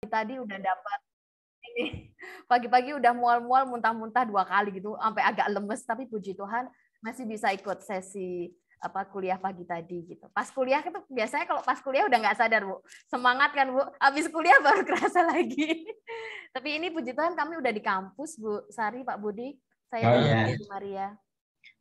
tadi udah dapat ini. Pagi-pagi udah mual-mual, muntah-muntah 2 kali gitu, sampai agak lemes. Tapi puji Tuhan masih bisa ikut sesi kuliah pagi tadi gitu. Pas kuliah itu biasanya kalau pas kuliah udah nggak sadar, Bu. Semangat kan, Bu. Habis kuliah baru kerasa lagi. Tapi ini puji Tuhan kami udah di kampus, Bu Sari, Pak Budi. Saya dari Bu Maria.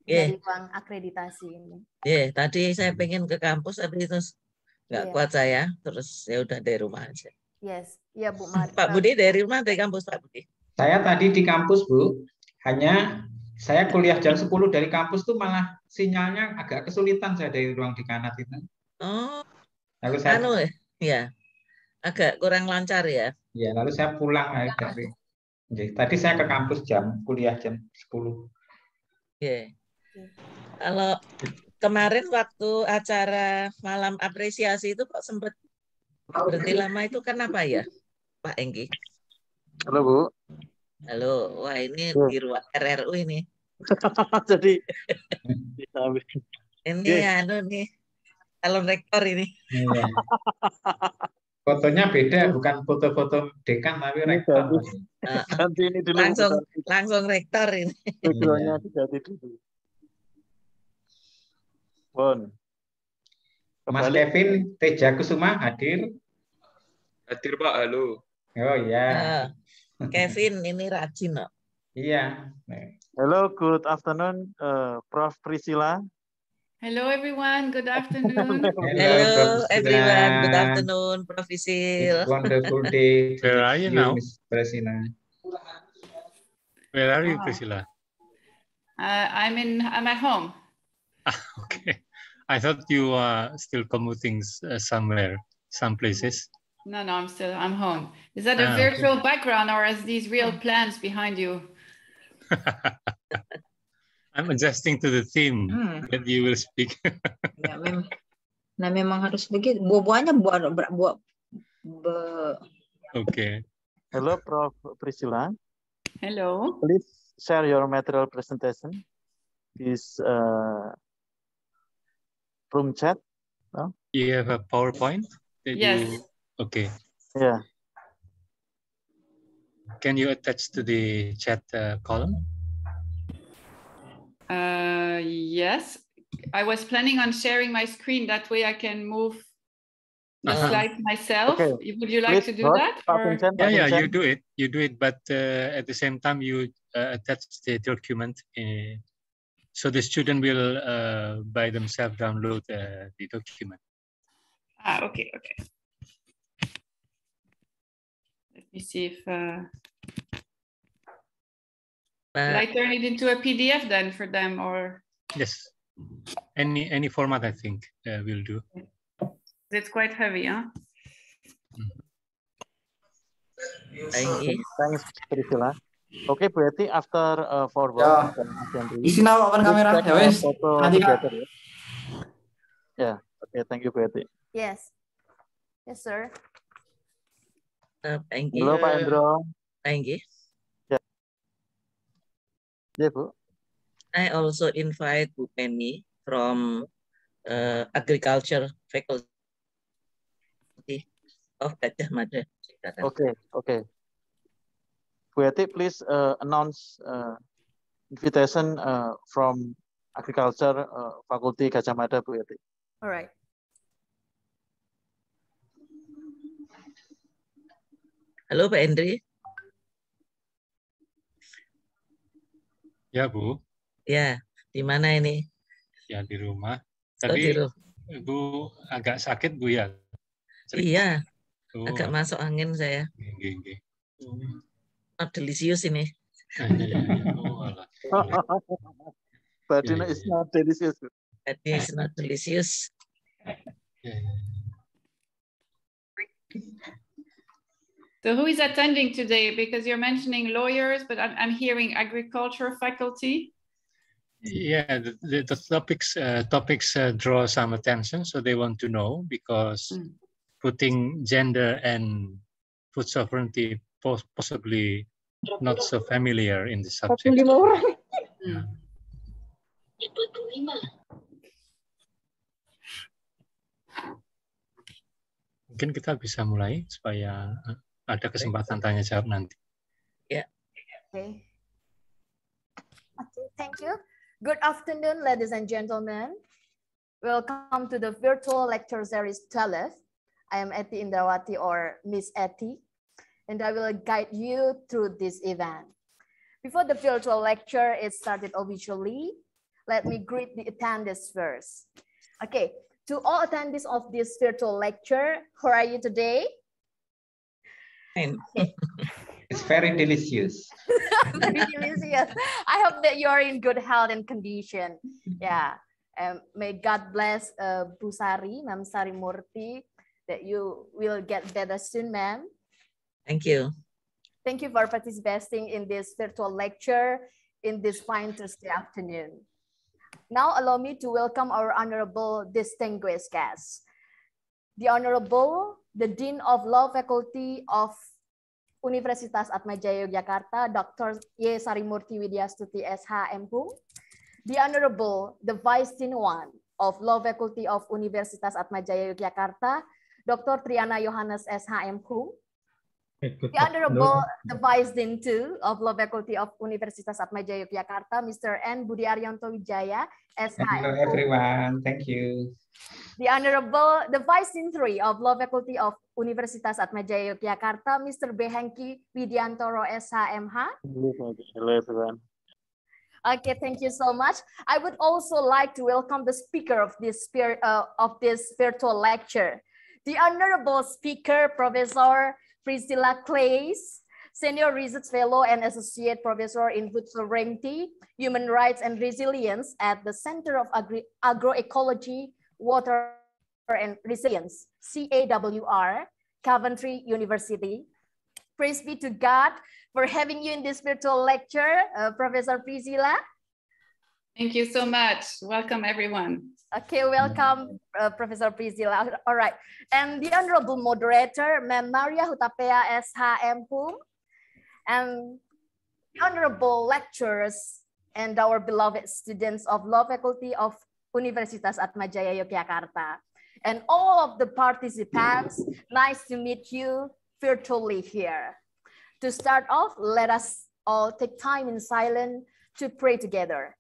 Dari ruang akreditasi ini. Tadi saya pengen ke kampus tapi terus nggak kuat saya, terus ya udah dari rumah aja. Yes, iya Bu Maria. Pak Budi dari rumah dari kampus Pak Budi? Saya tadi di kampus, Bu. Hanya saya kuliah jam 10 dari kampus tuh malah sinyalnya agak kesulitan saya dari ruang dekanat itu. Oh, lalu saya, ya, agak kurang lancar ya. Ya, lalu saya pulang dari. Tadi saya ke kampus kuliah jam 10. Kalau kemarin waktu acara malam apresiasi itu kok sempat berhenti lama itu kenapa ya, Pak Enggi? Halo Bu. Halo, wah ini di ruang RRU ini. Jadi ini nih calon rektor ini. Iya. Fotonya beda, bukan foto-foto dekan tapi rektor. Ganti ini dulu. Langsung rektor ini. Tujuannya diganti dulu. Bon. Mas Kevin Teja Kusuma hadir. Hadir Pak, halo. Oh iya. Kevin ini rajin loh. Iya. Hello, good afternoon, Prof Priscilla. Hello everyone, good afternoon. Hello everyone, good afternoon, Prof Priscilla. Wonderful day. Where are you now? Priscilla. Where are you, Priscilla? I'm at home. Okay. I thought you are still commuting somewhere, some places. No, I'm home. Is that a virtual background or is these real plants behind you? I'm adjusting to the theme that you will speak. Ya, memang harus begitu. Buah-buahnya buah. Okay. Hello, Prof Priscilla. Hello. Please share your material presentation. This room chat. No? You have a PowerPoint? Yes. Okay. Yeah. Can you attach to the chat column? Yes. I was planning on sharing my screen. That way I can move the slides myself. Okay. Would you like to do that? Or? Yeah, you do it. You do it, but at the same time you attach the document so the student will by themselves download the document. Okay. Let me see if... Will I turn it into a PDF then for them, or? Yes, any format I think will do. It's quite heavy, huh? Thanks, Priscilla. Okay, Bu Eti, after forward. Isi nama open kamera, ya wes. Nanti Kak. Yeah, okay, thank you, Bu Eti. Yes, sir. Thank you. Halo Pak Endro. Thank you. Yeah, Bu. I also invite Bu Penny from Agriculture Faculty of Gajah Mada. Okay. Bu Eti, please announce invitation from Agriculture Faculty Gajah Mada, Bu Eti. All right. Halo Pak Hendri. Ya Bu. Ya, di mana ini? Ya di rumah. Tadi Bu agak sakit Bu ya? Iya, agak masuk angin saya. Not delicious ini. But it's not delicious. It's not delicious. So who is attending today? Because you're mentioning lawyers, but I'm hearing agriculture faculty. Yeah, the topics draw some attention, so they want to know because putting gender and food sovereignty possibly not so familiar in the subject. Mungkin kita bisa mulai supaya ada kesempatan tanya jawab nanti. Ya. Okay. Okay, thank you. Good afternoon, ladies and gentlemen. Welcome to the virtual lecture series 12. I am Eti Indrawati, or Miss Eti, and I will guide you through this event. Before the virtual lecture is started officially, let me greet the attendees first. Okay, to all attendees of this virtual lecture, how are you today? Fine. Okay. It's very delicious. Very delicious. I hope that you are in good health and condition. Yeah. May God bless Bu Sari, Ma'am Sari Murti, that you will get better soon, ma'am. Thank you. Thank you for participating in this virtual lecture in this fine Thursday afternoon. Now allow me to welcome our honorable distinguished guests. The Honorable, the Dean of Law Faculty of Universitas Atmajaya Yogyakarta, Dr. Y. Sarimurti Widyastuti SH MPhum. The Honorable, the Vice Dean 1 of Law Faculty of Universitas Atmajaya Yogyakarta, Dr. Triana Yohanes SH MPhum. The Honorable, the Vice Dean 2 of Law Faculty of Universitas Atmajaya Yogyakarta, Mr. N. Budi Arianto Wijaya SH Hello everyone, thank you. The Honorable, the Vice Dean 3 of Law Faculty of Universitas Atmajaya Yogyakarta, Mr. B. Hengki Widiantoro SH.MH. Hello everyone. Okay, thank you so much. I would also like to welcome the speaker of this virtual lecture, the Honorable Speaker, Professor Priscilla Clays, Senior Research Fellow and Associate Professor in Food Sovereignty, Human Rights and Resilience at the Center of Agroecology, Water and Resilience, CAWR, Coventry University. Praise be to God for having you in this virtual lecture, Professor Priscilla. Thank you so much. Welcome, everyone. Okay, welcome, Professor Priscilla. All right. And the Honorable Moderator, Ma'am Maria Hutapea SH MPhum, and the Honorable Lecturers and our beloved students of Law Faculty of Universitas Atmajaya Yogyakarta. And all of the participants, nice to meet you virtually here. To start off, let us all take time in silence to pray together.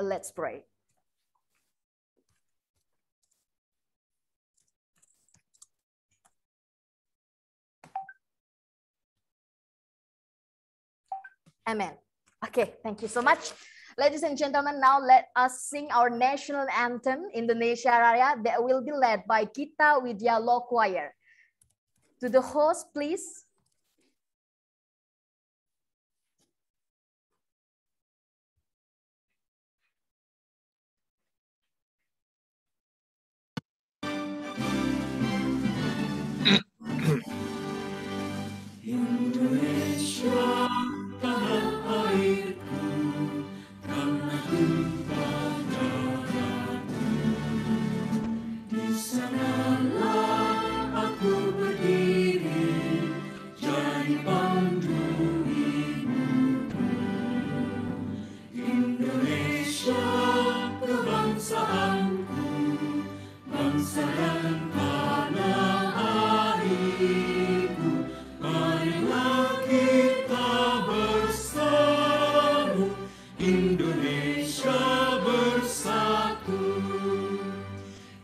Let's pray. Amen. Okay, thank you so much. Ladies and gentlemen, now let us sing our national anthem, Indonesia Raya, that will be led by Kita Widya Law Choir. To the host, please. Indonesia, tanah airku, tanah tumpah darahku. Di sanalah aku berdiri, jadi pandu ibuku. Indonesia, kebangsaanku, bangsa dan tanah airku. Marilah kita bersatu, Indonesia bersatu.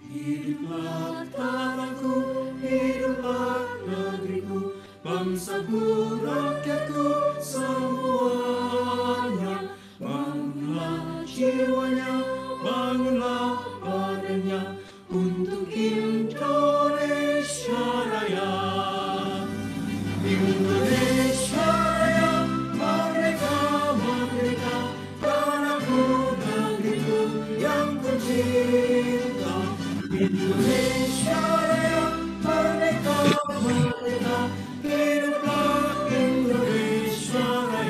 Hiduplah tanahku, hiduplah negeriku, bangsaku, rakyatku, semuanya. Bangunlah jiwanya, bangunlah badannya, untuk Indonesia Raya. Indonesia Raya, merdeka, merdeka, tanahku, negeriku yang tercinta. Indonesia Raya, merdeka, merdeka, hiduplah Indonesia Raya.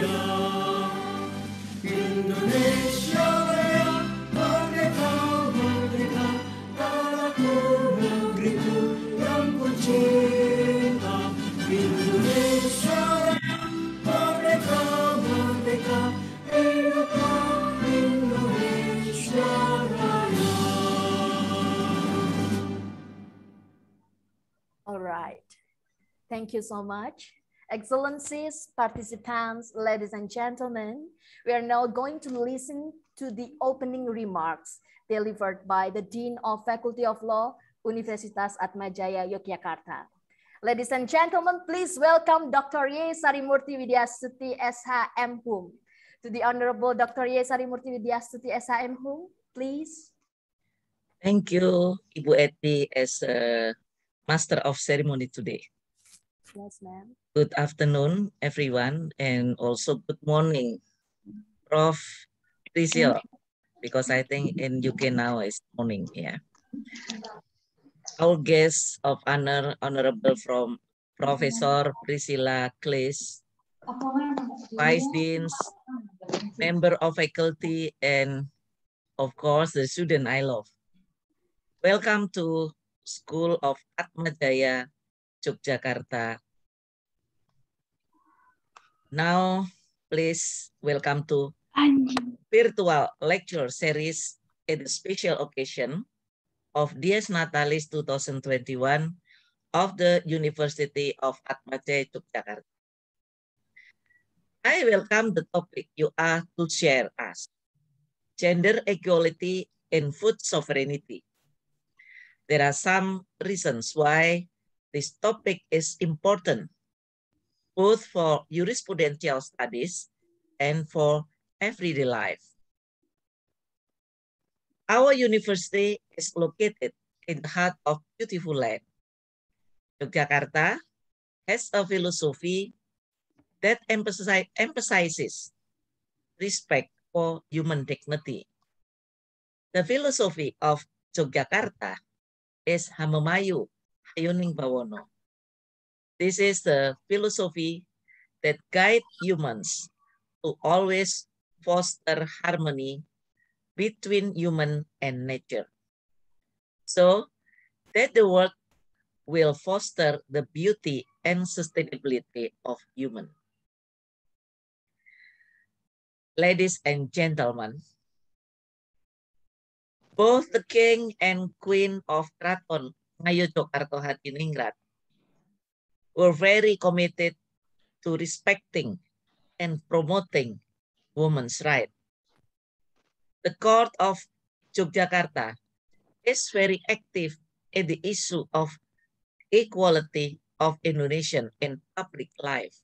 Thank you so much. Excellencies, participants, ladies and gentlemen, we are now going to listen to the opening remarks delivered by the Dean of Faculty of Law, Universitas Atmajaya, Yogyakarta. Ladies and gentlemen, please welcome Dr. Ye Sarimurti Widyastuti SH M.Hum. To the Honorable Dr. Ye Sarimurti Widyastuti SH M.Hum, please. Thank you, Ibu Eti, as a Master of Ceremony today. Yes, ma'am. Good afternoon, everyone, and also good morning, Prof. Priscilla, because I think in UK now it's morning. Yeah. Our guests of honor, honorable from Professor Priscilla Klis, Vice Deans, member of faculty, and of course the student I love. Welcome to School of Atmajaya, Yogyakarta. Now, please welcome to virtual lecture series at the special occasion of Dies Natalis 2021 of the University of Atmajaya, Yogyakarta. I welcome the topic you are to share us, gender equality and food sovereignty. There are some reasons why this topic is important, both for jurisprudential studies and for everyday life. Our university is located in the heart of beautiful land. Yogyakarta has a philosophy that emphasizes respect for human dignity. The philosophy of Yogyakarta is Hamamayu Hayuning Bawono. This is the philosophy that guides humans to always foster harmony between human and nature, so that the world will foster the beauty and sustainability of human. Ladies and gentlemen, both the king and queen of Kraton Ngayogyakarta Hadiningrat were very committed to respecting and promoting women's rights. The court of Yogyakarta is very active in the issue of equality of Indonesian in public life.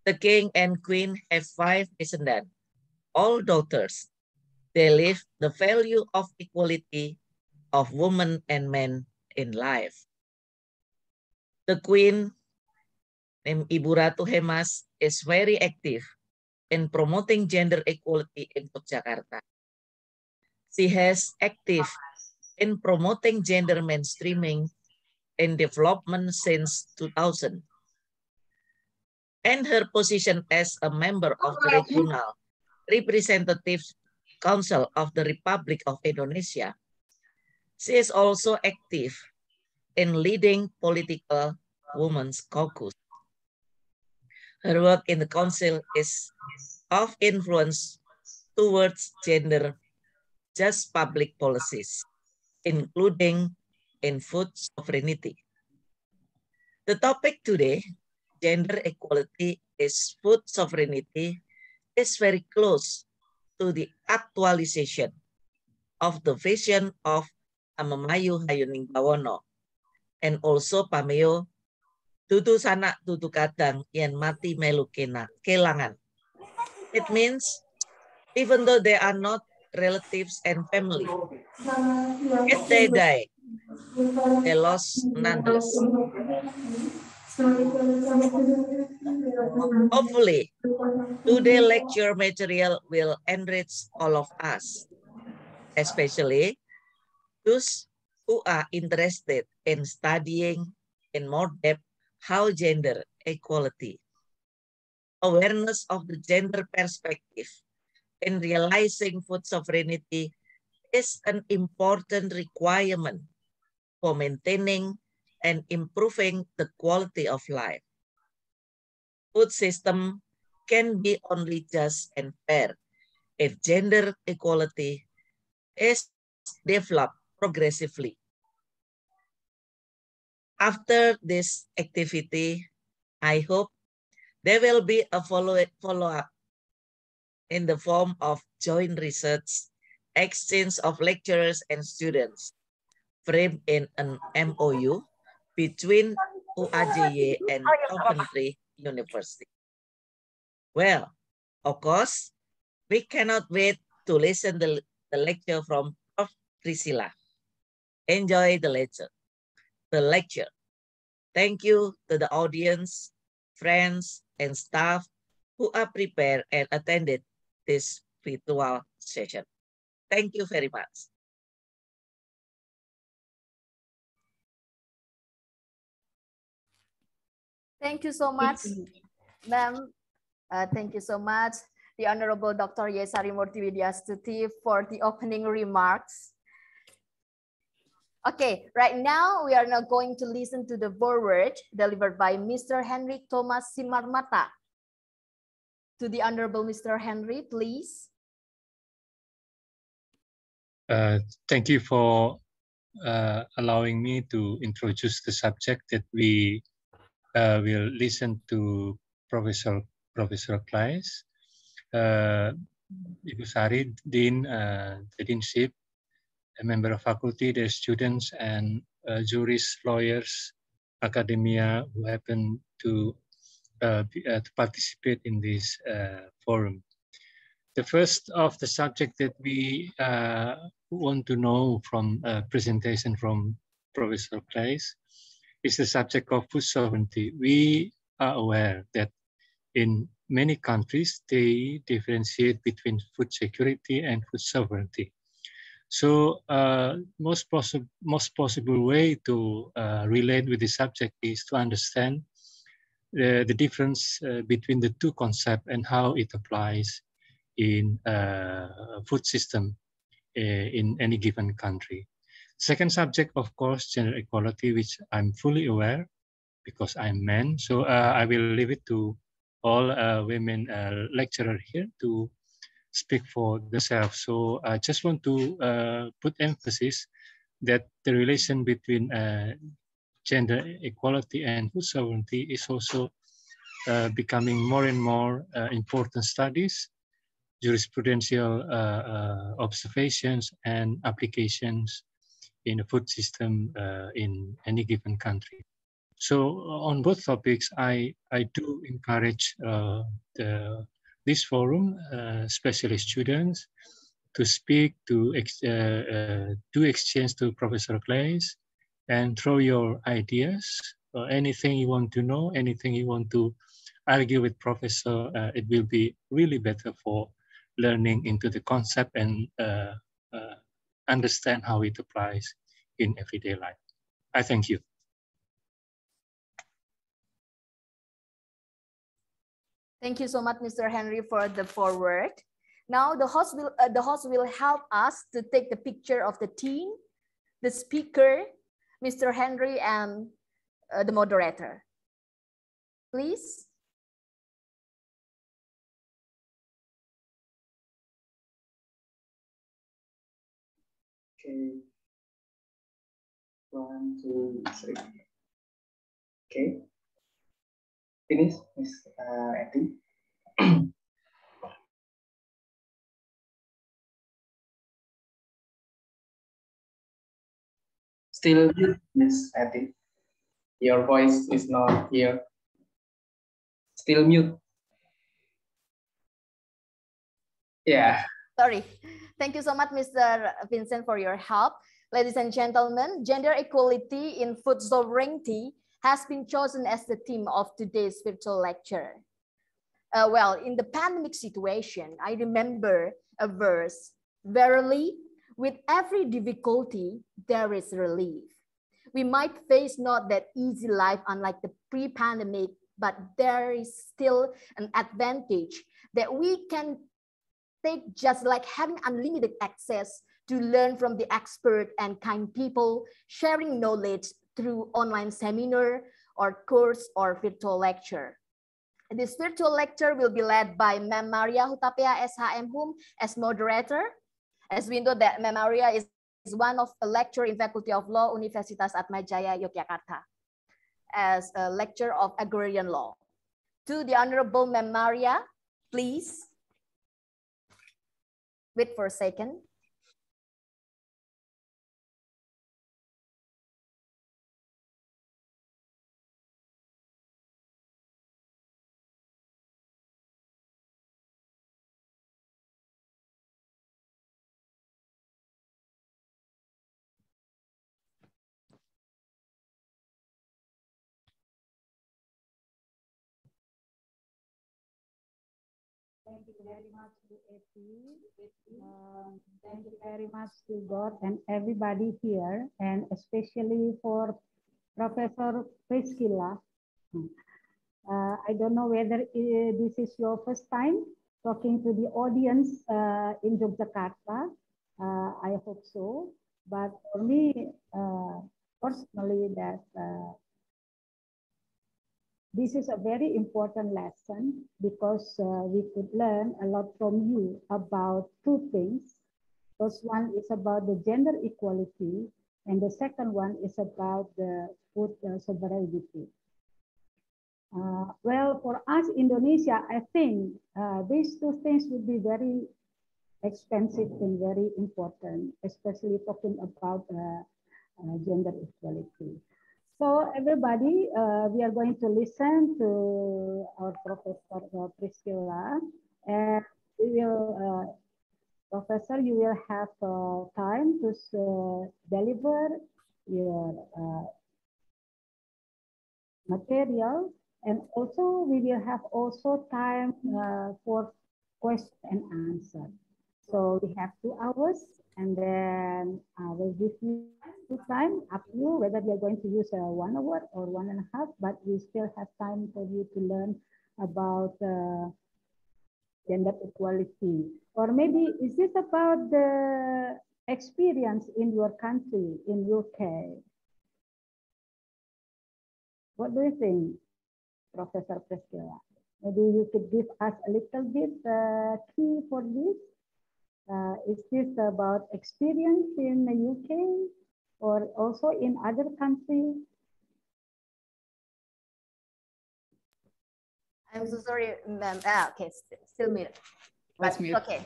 The king and queen have 5 descendants, all daughters. They live the value of equality of women and men in life. The queen, named Ibu Ratu Hemas, is very active in promoting gender equality in Yogyakarta. She has active in promoting gender mainstreaming in development since 2000. And her position as a member of the Regional Representative Council of the Republic of Indonesia, she is also active in leading political women's caucus. Her work in the council is of influence towards gender just public policies, including in food sovereignty. The topic today, gender equality is food sovereignty, is very close to the actualization of the vision of Hamamayu Hayuning Bawono, and also pameo dudu sanak dudu kadang yen mati melu kelangan. It means even though they are not relatives and family, if they die, they lost nonetheless. Hopefully, today's lecture material will enrich all of us, especially those who are interested in studying in more depth how gender equality, awareness of the gender perspective in realizing food sovereignty is an important requirement for maintaining and improving the quality of life. Food system can be only just and fair if gender equality is developed progressively. After this activity, I hope there will be a follow-up in the form of joint research, exchange of lecturers and students, framed in an MOU between UAJY and Coventry University. Well, of course, we cannot wait to listen to the lecture from Prof. Priscilla. Enjoy the lecture. Thank you to the audience, friends, and staff who are prepared and attended this virtual session. Thank you very much. Thank you so much, ma'am. Thank you so much, the Honorable Dr. Yesari Murti Widyastuti, for the opening remarks. Okay, right now we are now going to listen to the foreword delivered by Mr. Henry Thomas Simarmata. To the Honorable Mr. Henry, please. Thank you for allowing me to introduce the subject that we will listen to Professor Kleis, Ibu Sari, Dean, the Deanship, a member of faculty, the students, and jurists, lawyers, academia who happen to participate in this forum. The first of the subject that we want to know from a presentation from Professor Kleis is the subject of food sovereignty. We are aware that in many countries, they differentiate between food security and food sovereignty. So most possible way to relate with the subject is to understand the difference between the two concepts and how it applies in food system in any given country. Second subject, of course, gender equality, which I'm fully aware because I'm man. So I will leave it to all women lecturers here to speak for themselves. So I just want to put emphasis that the relation between gender equality and food sovereignty is also becoming more and more important studies, jurisprudential observations, and applications in a food system in any given country. So on both topics, I do encourage this forum, especially students, to speak, to exchange to Professor Kleis, and throw your ideas, or anything you want to know, anything you want to argue with Professor. It will be really better for learning into the concept and understand how it applies in everyday life. I thank you. Thank you so much, Mr. Henry, for the foreword. Now the host will help us to take the picture of the team, the speaker, Mr. Henry, and the moderator. Please. Okay. 1, 2, 3. Okay. Finish, Miss Eti. Still mute, Miss Eti. Your voice is not here. Still mute. Yeah. Sorry. Thank you so much, Mr. Vincent, for your help. Ladies and gentlemen, gender equality in food sovereignty has been chosen as the theme of today's virtual lecture. Well, in the pandemic situation, I remember a verse, "Verily, with every difficulty, there is relief." We might face not that easy life unlike the pre-pandemic, but there is still an advantage that we can take, just like having unlimited access to learn from the expert and kind people, sharing knowledge through online seminar or course or virtual lecture. This virtual lecture will be led by Ma'am Maria Hutapea SHM Hum as moderator. As we know that Ma'am Maria is one of the lecturer in Faculty of Law, Universitas Atmajaya, Yogyakarta. as a lecturer of Agrarian law. To the Honorable Ma'am Maria, please. Wait for a second. Thank you very much to Eti. Thank you very much to God and everybody here, and especially for Professor Priscilla. I don't know whether this is your first time talking to the audience in Yogyakarta. I hope so. But for me, personally, that this is a very important lesson because we could learn a lot from you about two things. First one is about the gender equality, and the second one is about the food sovereignty. Well, for us, Indonesia, I think these two things would be very expensive and very important, especially talking about gender equality. So everybody, we are going to listen to our Professor Priscilla, and we will, Professor, you will have time to deliver your material, and also we will have also time for question and answer. So we have 2 hours, and then I will give you time, up to you whether we are going to use 1 hour or 1.5, but we still have time for you to learn about gender equality. Or maybe, is this about the experience in your country, in UK? What do you think, Professor Priscilla? Maybe you could give us a little bit key for this. Is this about experience in the UK or also in other countries? I'm so sorry, ma'am. Okay, still mute. But mute. Okay.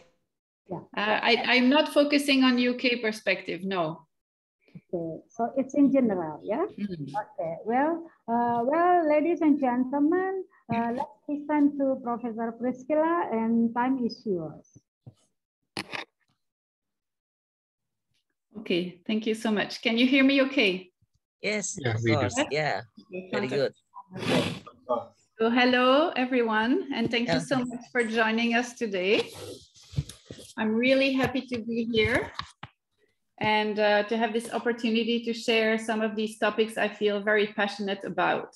Yeah. I'm not focusing on UK perspective, no. Okay, so it's in general, yeah? Okay, well, ladies and gentlemen, let's listen to Professor Priscilla, and time is yours. Okay, thank you so much. Can you hear me okay? Yes, Yeah, of we do. course. Yeah, Okay, very good. So hello, everyone, and thank you so much for joining us today. I'm really happy to be here and to have this opportunity to share some of these topics I feel very passionate about.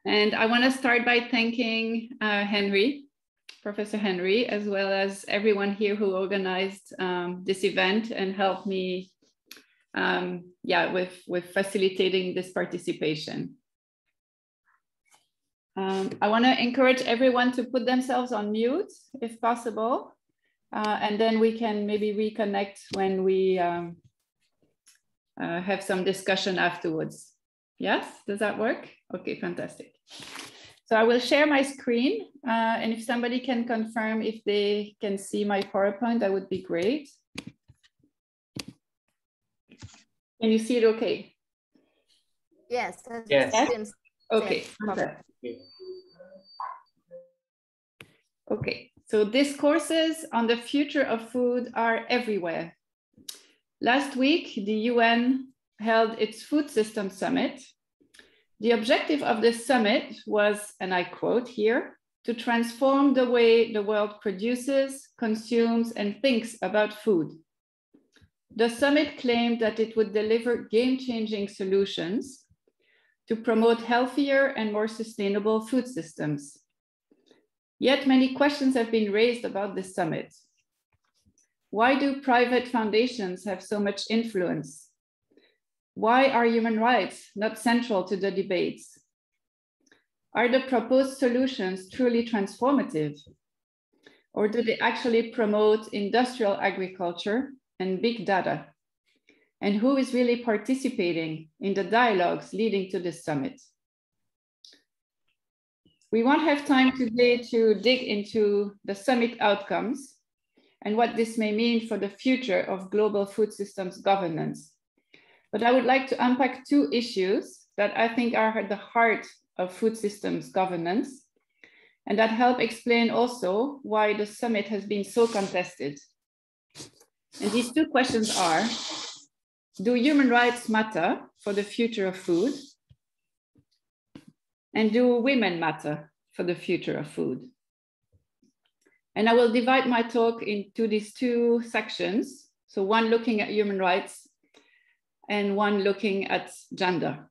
And I want to start by thanking Professor Henry, as well as everyone here who organized this event and helped me with facilitating this participation. I want to encourage everyone to put themselves on mute if possible, and then we can maybe reconnect when we have some discussion afterwards. Yes, does that work? Okay, fantastic. So I will share my screen, and if somebody can confirm if they can see my PowerPoint, that would be great. Can you see it okay? Yes. Yes. Okay. Okay, so discourses on the future of food are everywhere. Last week, the UN held its Food System Summit. The objective of this summit was, and I quote here, to transform the way the world produces, consumes, and thinks about food. The summit claimed that it would deliver game-changing solutions to promote healthier and more sustainable food systems. Yet many questions have been raised about this summit. Why do private foundations have so much influence? Why are human rights not central to the debates? Are the proposed solutions truly transformative? Or do they actually promote industrial agriculture and big data? and who is really participating in the dialogues leading to this summit. We won't have time today to dig into the summit outcomes and what this may mean for the future of global food systems governance. But I would like to unpack two issues that I think are at the heart of food systems governance, and that help explain also why the summit has been so contested. And these two questions are, do human rights matter for the future of food? And do women matter for the future of food? And I will divide my talk into these two sections. So one looking at human rights and one looking at gender.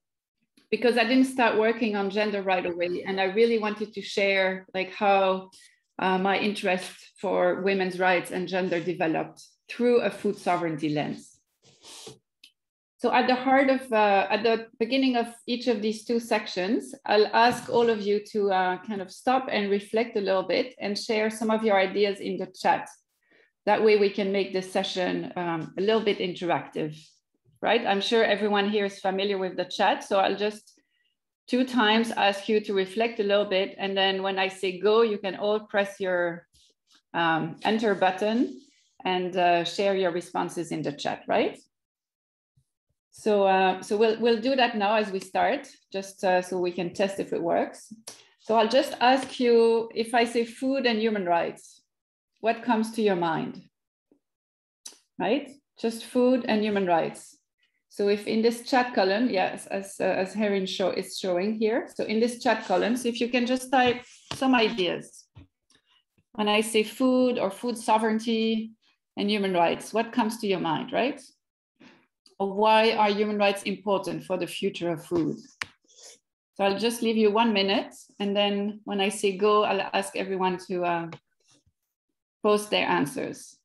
Because I didn't start working on gender right away, and I really wanted to share like how my interest for women's rights and gender developed through a food sovereignty lens. So at the heart of, at the beginning of each of these two sections, I'll ask all of you to kind of stop and reflect a little bit and share some of your ideas in the chat. That way we can make this session a little bit interactive, right? I'm sure everyone here is familiar with the chat, so I'll just 2 times ask you to reflect a little bit, and then when I say go, you can all press your enter button and share your responses in the chat, right? So, we'll do that now as we start, just so we can test if it works. So I'll just ask you, if I say food and human rights, what comes to your mind, right? Just food and human rights. So if in this chat column, yes, as Herin is showing here, so in this chat column, so if you can just type some ideas. When I say food or food sovereignty and human rights, what comes to your mind, right? Or why are human rights important for the future of food? So I'll just leave you 1 minute, and then when I say go, I'll ask everyone to post their answers.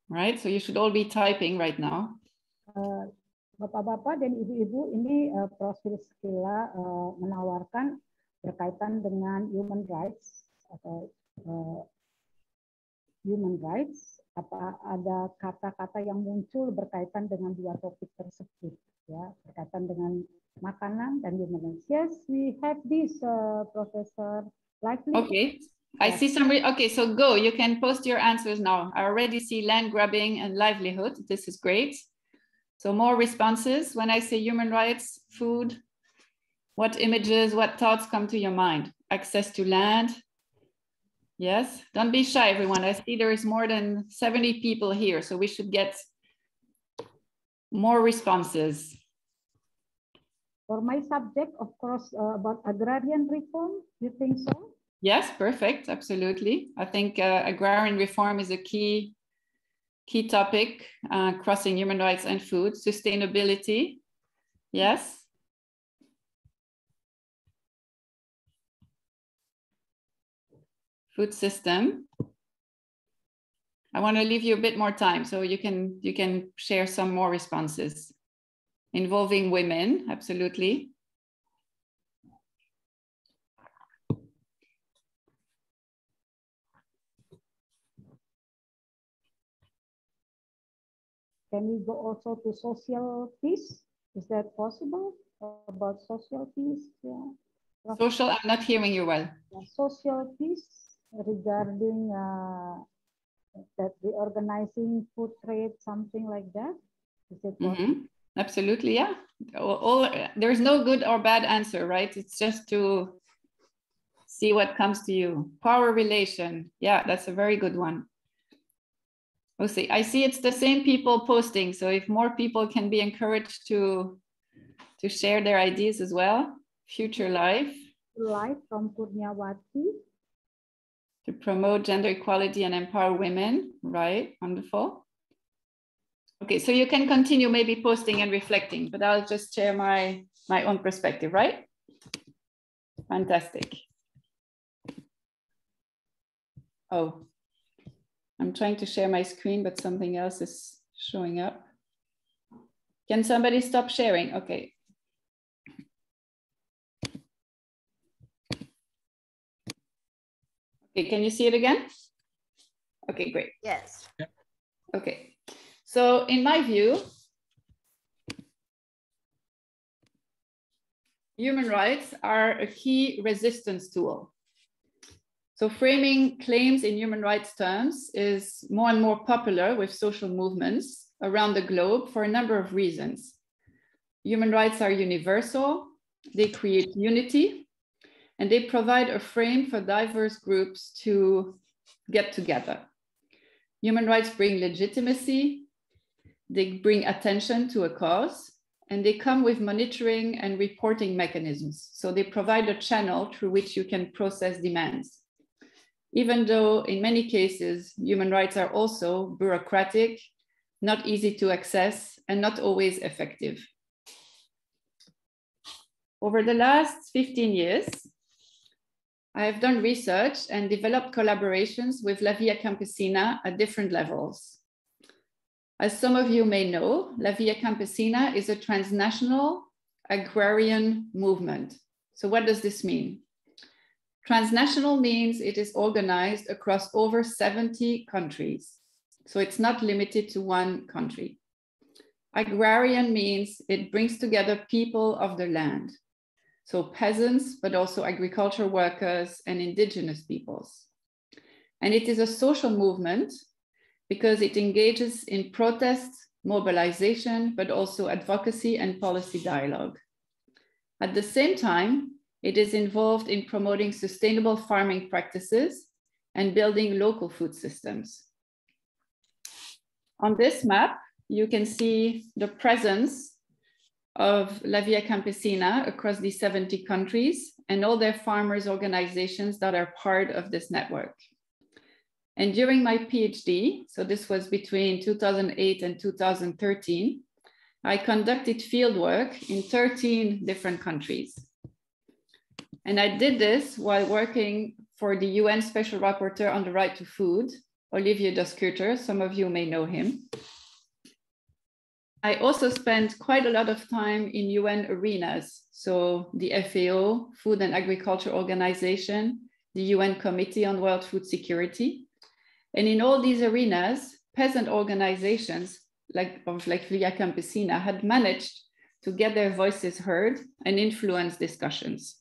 Right, so you should all be typing right now. Bapak-bapak dan ibu-ibu, ini Prof. Priscilla menawarkan berkaitan dengan human rights atau human rights. Apa ada kata-kata yang muncul berkaitan dengan dua topik tersebut, ya, berkaitan dengan makanan dan human rights. Yes, we have this, Professor. Likely. Okay, I see some. Okay, so go. You can post your answers now. I already see land grabbing and livelihood. This is great. So more responses. When I say human rights, food, what images, what thoughts come to your mind? Access to land. Yes, don't be shy, everyone. I see there is more than 70 people here, so we should get more responses. For my subject, of course, about agrarian reform, you think so? Yes, perfect, absolutely. I think agrarian reform is a key topic, crossing human rights and food. Sustainability, yes. Food system. I want to leave you a bit more time so you can share some more responses. Involving women, absolutely. Can we go also to social peace? Is that possible? About social peace? Yeah. Social, I'm not hearing you well. Social peace regarding that reorganizing food trade, something like that. Is it possible? Absolutely, yeah. There's no good or bad answer, right? It's just to see what comes to you. Power relation, yeah, that's a very good one. We'll see. I see it's the same people posting, so if more people can be encouraged to share their ideas as well. Future life. Life from Kurniawati. To promote gender equality and empower women, right? Wonderful. Okay, so you can continue maybe posting and reflecting, but I'll just share my own perspective, right? Fantastic. Oh, I'm trying to share my screen, but something else is showing up. Can somebody stop sharing? Okay. Okay, can you see it again? Okay, great. Yes. Okay, so in my view, human rights are a key resistance tool. So framing claims in human rights terms is more and more popular with social movements around the globe for a number of reasons. Human rights are universal, they create unity, and they provide a frame for diverse groups to get together. Human rights bring legitimacy, they bring attention to a cause, and they come with monitoring and reporting mechanisms. So they provide a channel through which you can process demands. Even though in many cases, human rights are also bureaucratic, not easy to access, and not always effective. Over the last 15 years, I have done research and developed collaborations with La Via Campesina at different levels. As some of you may know, La Via Campesina is a transnational agrarian movement. So what does this mean? Transnational means it is organized across over 70 countries. So it's not limited to one country. Agrarian means it brings together people of the land. So peasants, but also agriculture workers and indigenous peoples. And it is a social movement because it engages in protest, mobilization, but also advocacy and policy dialogue. At the same time, it is involved in promoting sustainable farming practices and building local food systems. On this map, you can see the presence of La Via Campesina across these 70 countries and all their farmers' organizations that are part of this network. And during my PhD, so this was between 2008 and 2013, I conducted fieldwork in 13 different countries. And I did this while working for the UN Special Rapporteur on the Right to Food, Olivier Doskuter. Some of you may know him. I also spent quite a lot of time in UN arenas. So the FAO, Food and Agriculture Organization, the UN Committee on World Food Security. And in all these arenas, peasant organizations like Via Campesina had managed to get their voices heard and influence discussions.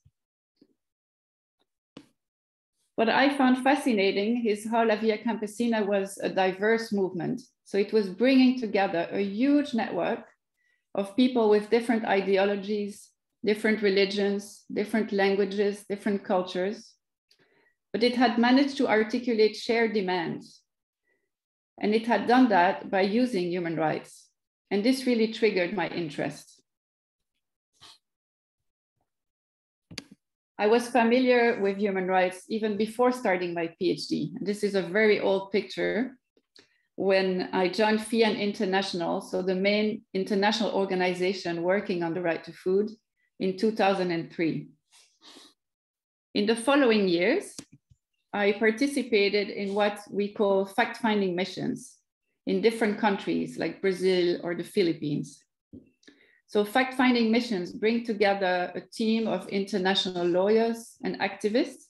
What I found fascinating is how La Via Campesina was a diverse movement. So it was bringing together a huge network of people with different ideologies, different religions, different languages, different cultures. But it had managed to articulate shared demands. And it had done that by using human rights. And this really triggered my interest. I was familiar with human rights even before starting my PhD. This is a very old picture when I joined FIAN International, so the main international organization working on the right to food, in 2003. In the following years, I participated in what we call fact-finding missions in different countries like Brazil or the Philippines. So fact-finding missions bring together a team of international lawyers and activists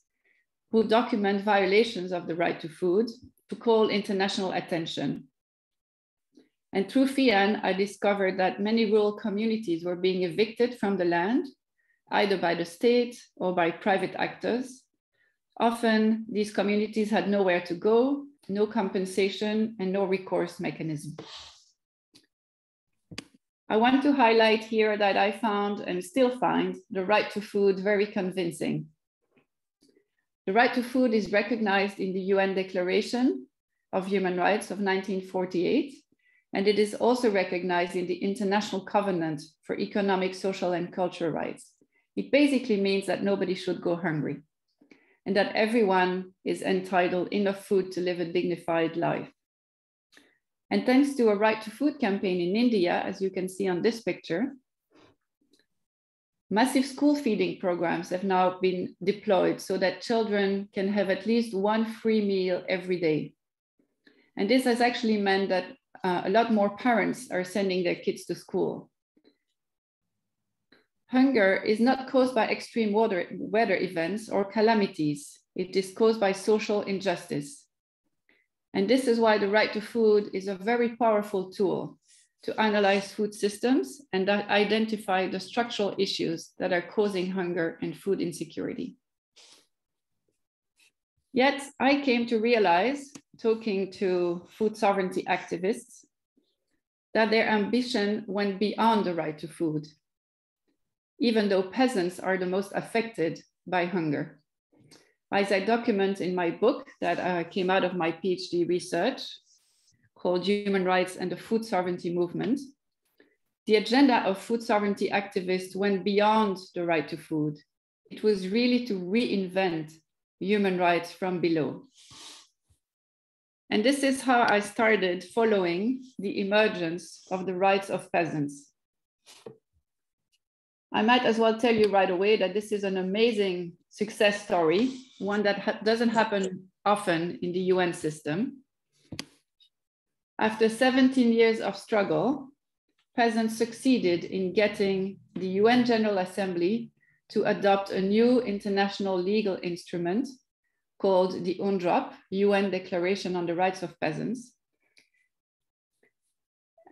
who document violations of the right to food to call international attention. And through FIAN, I discovered that many rural communities were being evicted from the land, either by the state or by private actors. Often these communities had nowhere to go, no compensation, and no recourse mechanism. I want to highlight here that I found and still find the right to food very convincing. The right to food is recognized in the UN Declaration of Human Rights of 1948, and it is also recognized in the International Covenant for Economic, Social, and Cultural Rights. It basically means that nobody should go hungry and that everyone is entitled enough food to live a dignified life. And thanks to a right to food campaign in India, as you can see on this picture, massive school feeding programs have now been deployed so that children can have at least one free meal every day. And this has actually meant that a lot more parents are sending their kids to school. Hunger is not caused by extreme weather events or calamities. It is caused by social injustice. And this is why the right to food is a very powerful tool to analyze food systems and identify the structural issues that are causing hunger and food insecurity. Yet I came to realize, talking to food sovereignty activists, that their ambition went beyond the right to food, even though peasants are the most affected by hunger. As I document in my book that came out of my PhD research called Human Rights and the Food Sovereignty Movement, the agenda of food sovereignty activists went beyond the right to food. It was really to reinvent human rights from below. And this is how I started following the emergence of the rights of peasants. I might as well tell you right away that this is an amazing success story, one that doesn't happen often in the UN system. After 17 years of struggle, peasants succeeded in getting the UN General Assembly to adopt a new international legal instrument called the UNDROP, UN Declaration on the Rights of Peasants.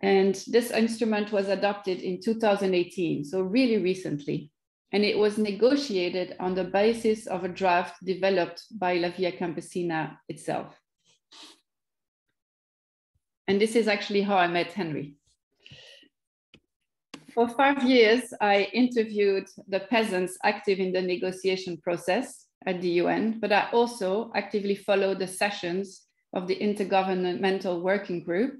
And this instrument was adopted in 2018, so really recently. And it was negotiated on the basis of a draft developed by La Via Campesina itself. And this is actually how I met Henry. For 5 years, I interviewed the peasants active in the negotiation process at the UN, but I also actively followed the sessions of the Intergovernmental Working Group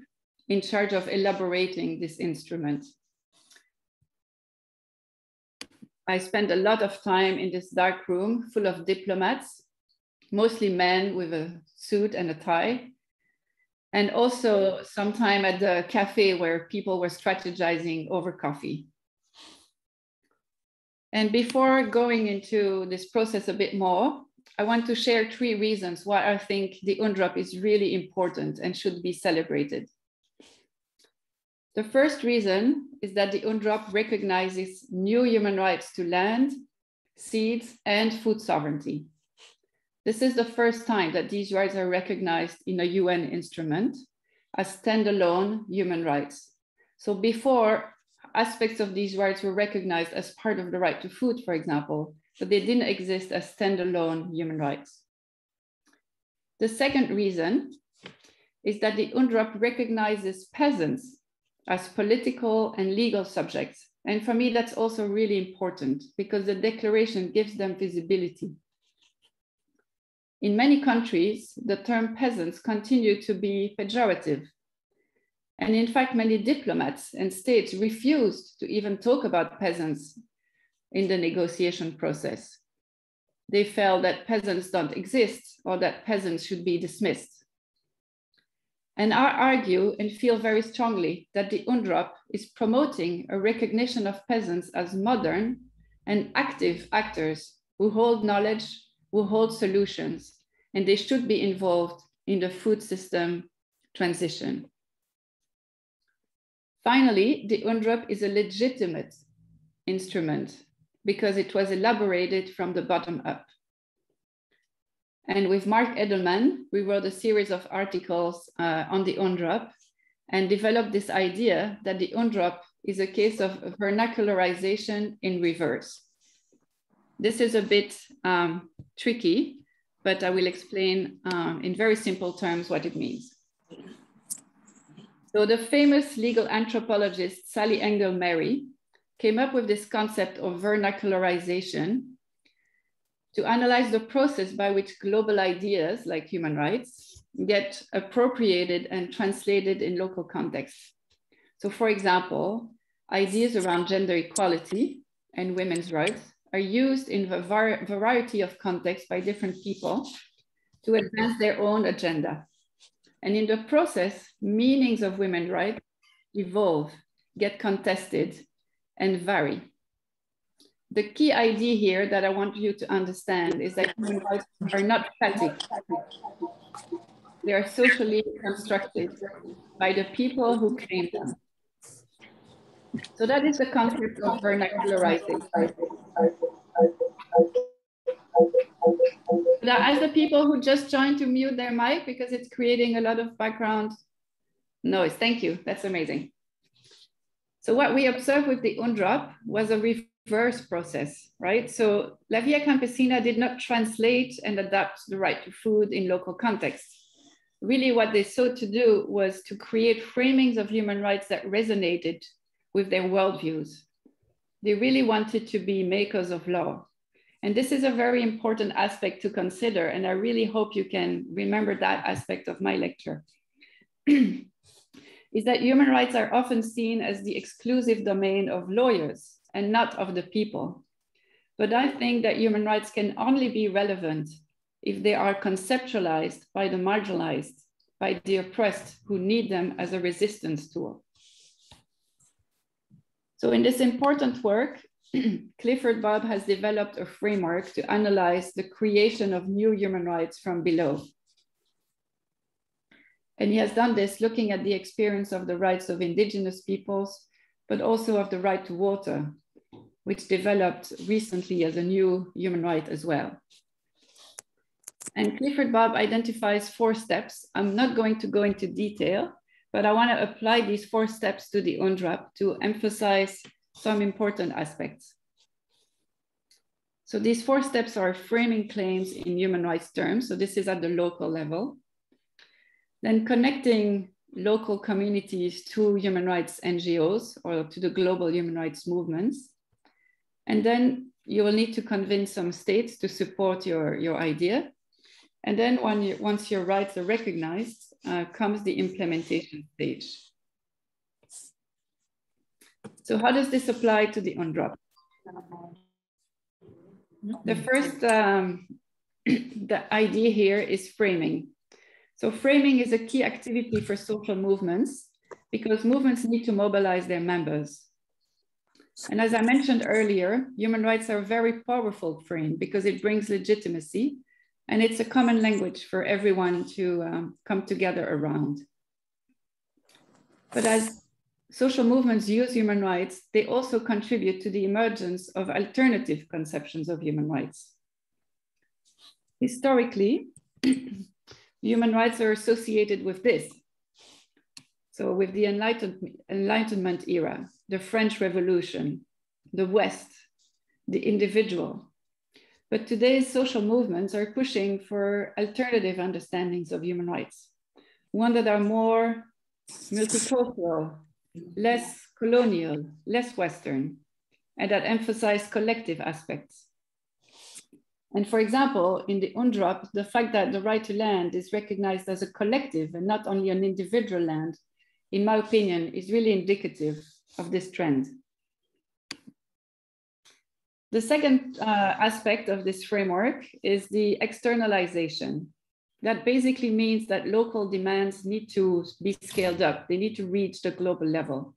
in charge of elaborating this instrument. I spent a lot of time in this dark room full of diplomats, mostly men with a suit and a tie, and also some time at the cafe where people were strategizing over coffee. And before going into this process a bit more, I want to share 3 reasons why I think the UNDROP is really important and should be celebrated. The first reason is that the UNDROP recognizes new human rights to land, seeds, and food sovereignty. This is the first time that these rights are recognized in a UN instrument as standalone human rights. So before, aspects of these rights were recognized as part of the right to food, for example, but they didn't exist as standalone human rights. The second reason is that the UNDROP recognizes peasants as political and legal subjects. And for me, that's also really important because the declaration gives them visibility. In many countries, the term peasants continue to be pejorative. And in fact, many diplomats and states refused to even talk about peasants in the negotiation process. They felt that peasants don't exist or that peasants should be dismissed. And I argue and feel very strongly that the UNDROP is promoting a recognition of peasants as modern and active actors who hold knowledge, who hold solutions, and they should be involved in the food system transition. Finally, the UNDROP is a legitimate instrument because it was elaborated from the bottom up. And with Mark Edelman, we wrote a series of articles on the UNDROP and developed this idea that the UNDROP is a case of vernacularization in reverse. This is a bit tricky, but I will explain in very simple terms what it means. So the famous legal anthropologist Sally Engel Mary came up with this concept of vernacularization to analyze the process by which global ideas like human rights get appropriated and translated in local contexts. So for example, ideas around gender equality and women's rights are used in a variety of contexts by different people to advance their own agenda. And in the process, meanings of women's rights evolve, get contested, and vary. The key idea here that I want you to understand is that human rights are not static. They are socially constructed by the people who claim them. So that is the concept of vernacularization. Now, ask the people who just joined to mute their mic because it's creating a lot of background noise. Thank you. That's amazing. So what we observed with the UNDROP was a reverse process, right? So La Via Campesina did not translate and adapt the right to food in local contexts. Really what they sought to do was to create framings of human rights that resonated with their worldviews. They really wanted to be makers of law. And this is a very important aspect to consider. And I really hope you can remember that aspect of my lecture. Is that human rights are often seen as the exclusive domain of lawyers and not of the people. But I think that human rights can only be relevant if they are conceptualized by the marginalized, by the oppressed who need them as a resistance tool. So in this important work, Clifford Bob has developed a framework to analyze the creation of new human rights from below. And he has done this looking at the experience of the rights of indigenous peoples, but also of the right to water, which developed recently as a new human right as well. And Clifford Bob identifies 4 steps. I'm not going to go into detail, but I want to apply these 4 steps to the UNDROP to emphasize some important aspects. So these 4 steps are framing claims in human rights terms. So this is at the local level. Then connecting local communities to human rights NGOs or to the global human rights movements. And then you will need to convince some states to support your idea. And then once your rights are recognized, comes the implementation stage. So how does this apply to the UNDROP? The first the idea here is framing. So framing is a key activity for social movements because movements need to mobilize their members. And as I mentioned earlier, human rights are a very powerful frame because it brings legitimacy and it's a common language for everyone to come together around. But as social movements use human rights, they also contribute to the emergence of alternative conceptions of human rights. Historically, human rights are associated with this. So with the Enlightenment era, the French Revolution, the West, the individual. But today's social movements are pushing for alternative understandings of human rights, one that are more multicultural, less colonial, less Western, and that emphasize collective aspects. And for example, in the UNDROP, the fact that the right to land is recognized as a collective and not only an individual land, in my opinion, is really indicative of this trend. The second aspect of this framework is the externalization. That basically means that local demands need to be scaled up. They need to reach the global level.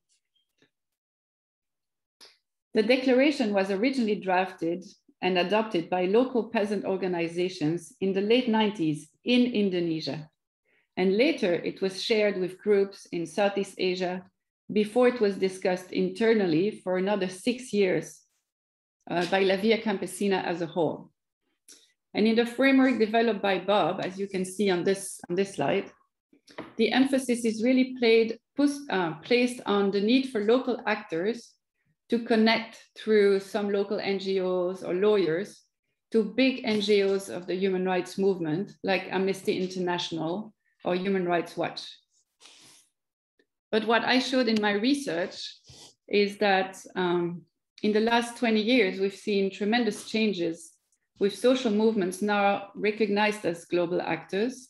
The declaration was originally drafted and adopted by local peasant organizations in the late 90s in Indonesia. And later it was shared with groups in Southeast Asia before it was discussed internally for another 6 years by La Via Campesina as a whole. And in the framework developed by Bob, as you can see on this slide, the emphasis is really placed on the need for local actors to connect through some local NGOs or lawyers to big NGOs of the human rights movement, like Amnesty International or Human Rights Watch. But what I showed in my research is that in the last 20 years, we've seen tremendous changes with social movements now recognized as global actors,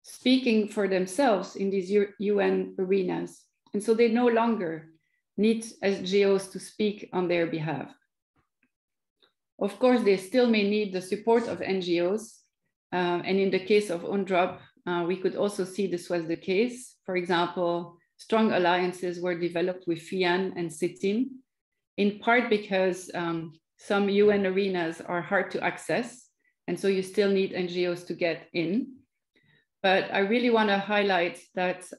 speaking for themselves in these UN arenas. And so they no longer need NGOs to speak on their behalf. Of course, they still may need the support of NGOs. And in the case of UNDROP, we could also see this was the case. For example, strong alliances were developed with FIAN and CITIN, in part because some UN arenas are hard to access. And so you still need NGOs to get in. But I really want to highlight that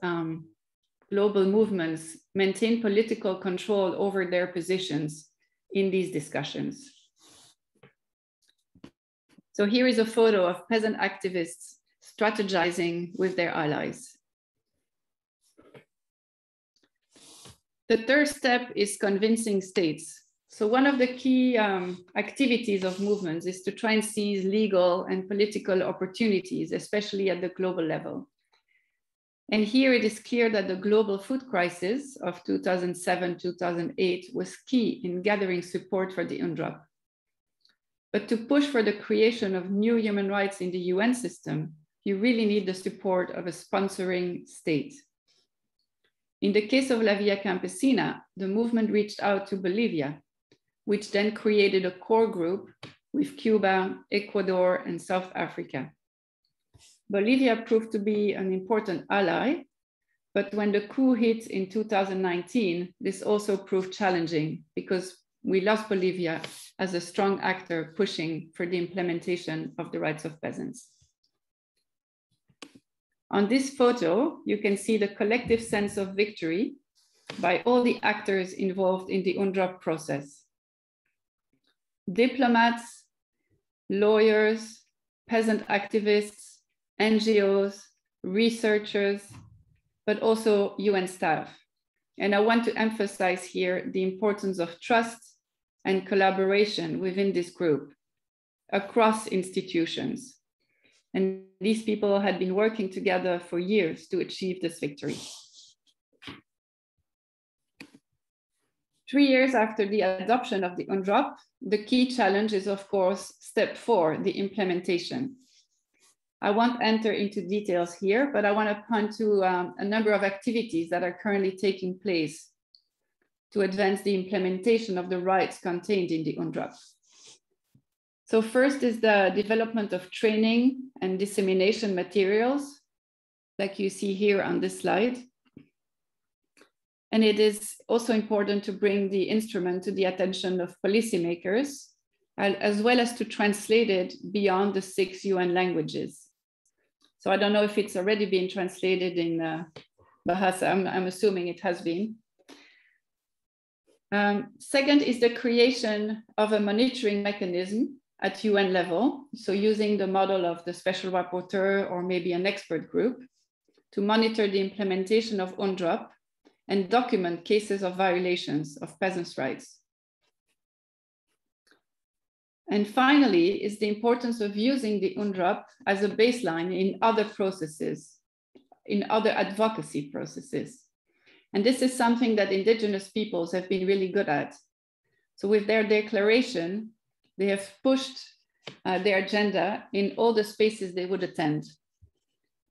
global movements maintain political control over their positions in these discussions. So here is a photo of peasant activists strategizing with their allies. The third step is convincing states. So one of the key activities of movements is to try and seize legal and political opportunities, especially at the global level. And here it is clear that the global food crisis of 2007-2008 was key in gathering support for the UNDROP. But to push for the creation of new human rights in the UN system, you really need the support of a sponsoring state. In the case of La Via Campesina, the movement reached out to Bolivia, which then created a core group with Cuba, Ecuador, and South Africa. Bolivia proved to be an important ally, but when the coup hit in 2019, this also proved challenging because we lost Bolivia as a strong actor pushing for the implementation of the rights of peasants. On this photo, you can see the collective sense of victory by all the actors involved in the UNDROP process. Diplomats, lawyers, peasant activists, NGOs, researchers, but also UN staff. And I want to emphasize here the importance of trust and collaboration within this group across institutions. And these people had been working together for years to achieve this victory. 3 years after the adoption of the UNDROP, the key challenge is, of course, step 4, the implementation. I won't enter into details here, but I want to point to a number of activities that are currently taking place to advance the implementation of the rights contained in the UNDROP. So first is the development of training and dissemination materials, like you see here on this slide. And it is also important to bring the instrument to the attention of policymakers, as well as to translate it beyond the 6 UN languages. So I don't know if it's already been translated in Bahasa, I'm assuming it has been. Second is the creation of a monitoring mechanism at UN level. So using the model of the special rapporteur or maybe an expert group to monitor the implementation of UNDROP and document cases of violations of peasants' rights. And finally is the importance of using the UNDROP as a baseline in other processes, in other advocacy processes. And this is something that indigenous peoples have been really good at. So with their declaration, they have pushed their agenda in all the spaces they would attend.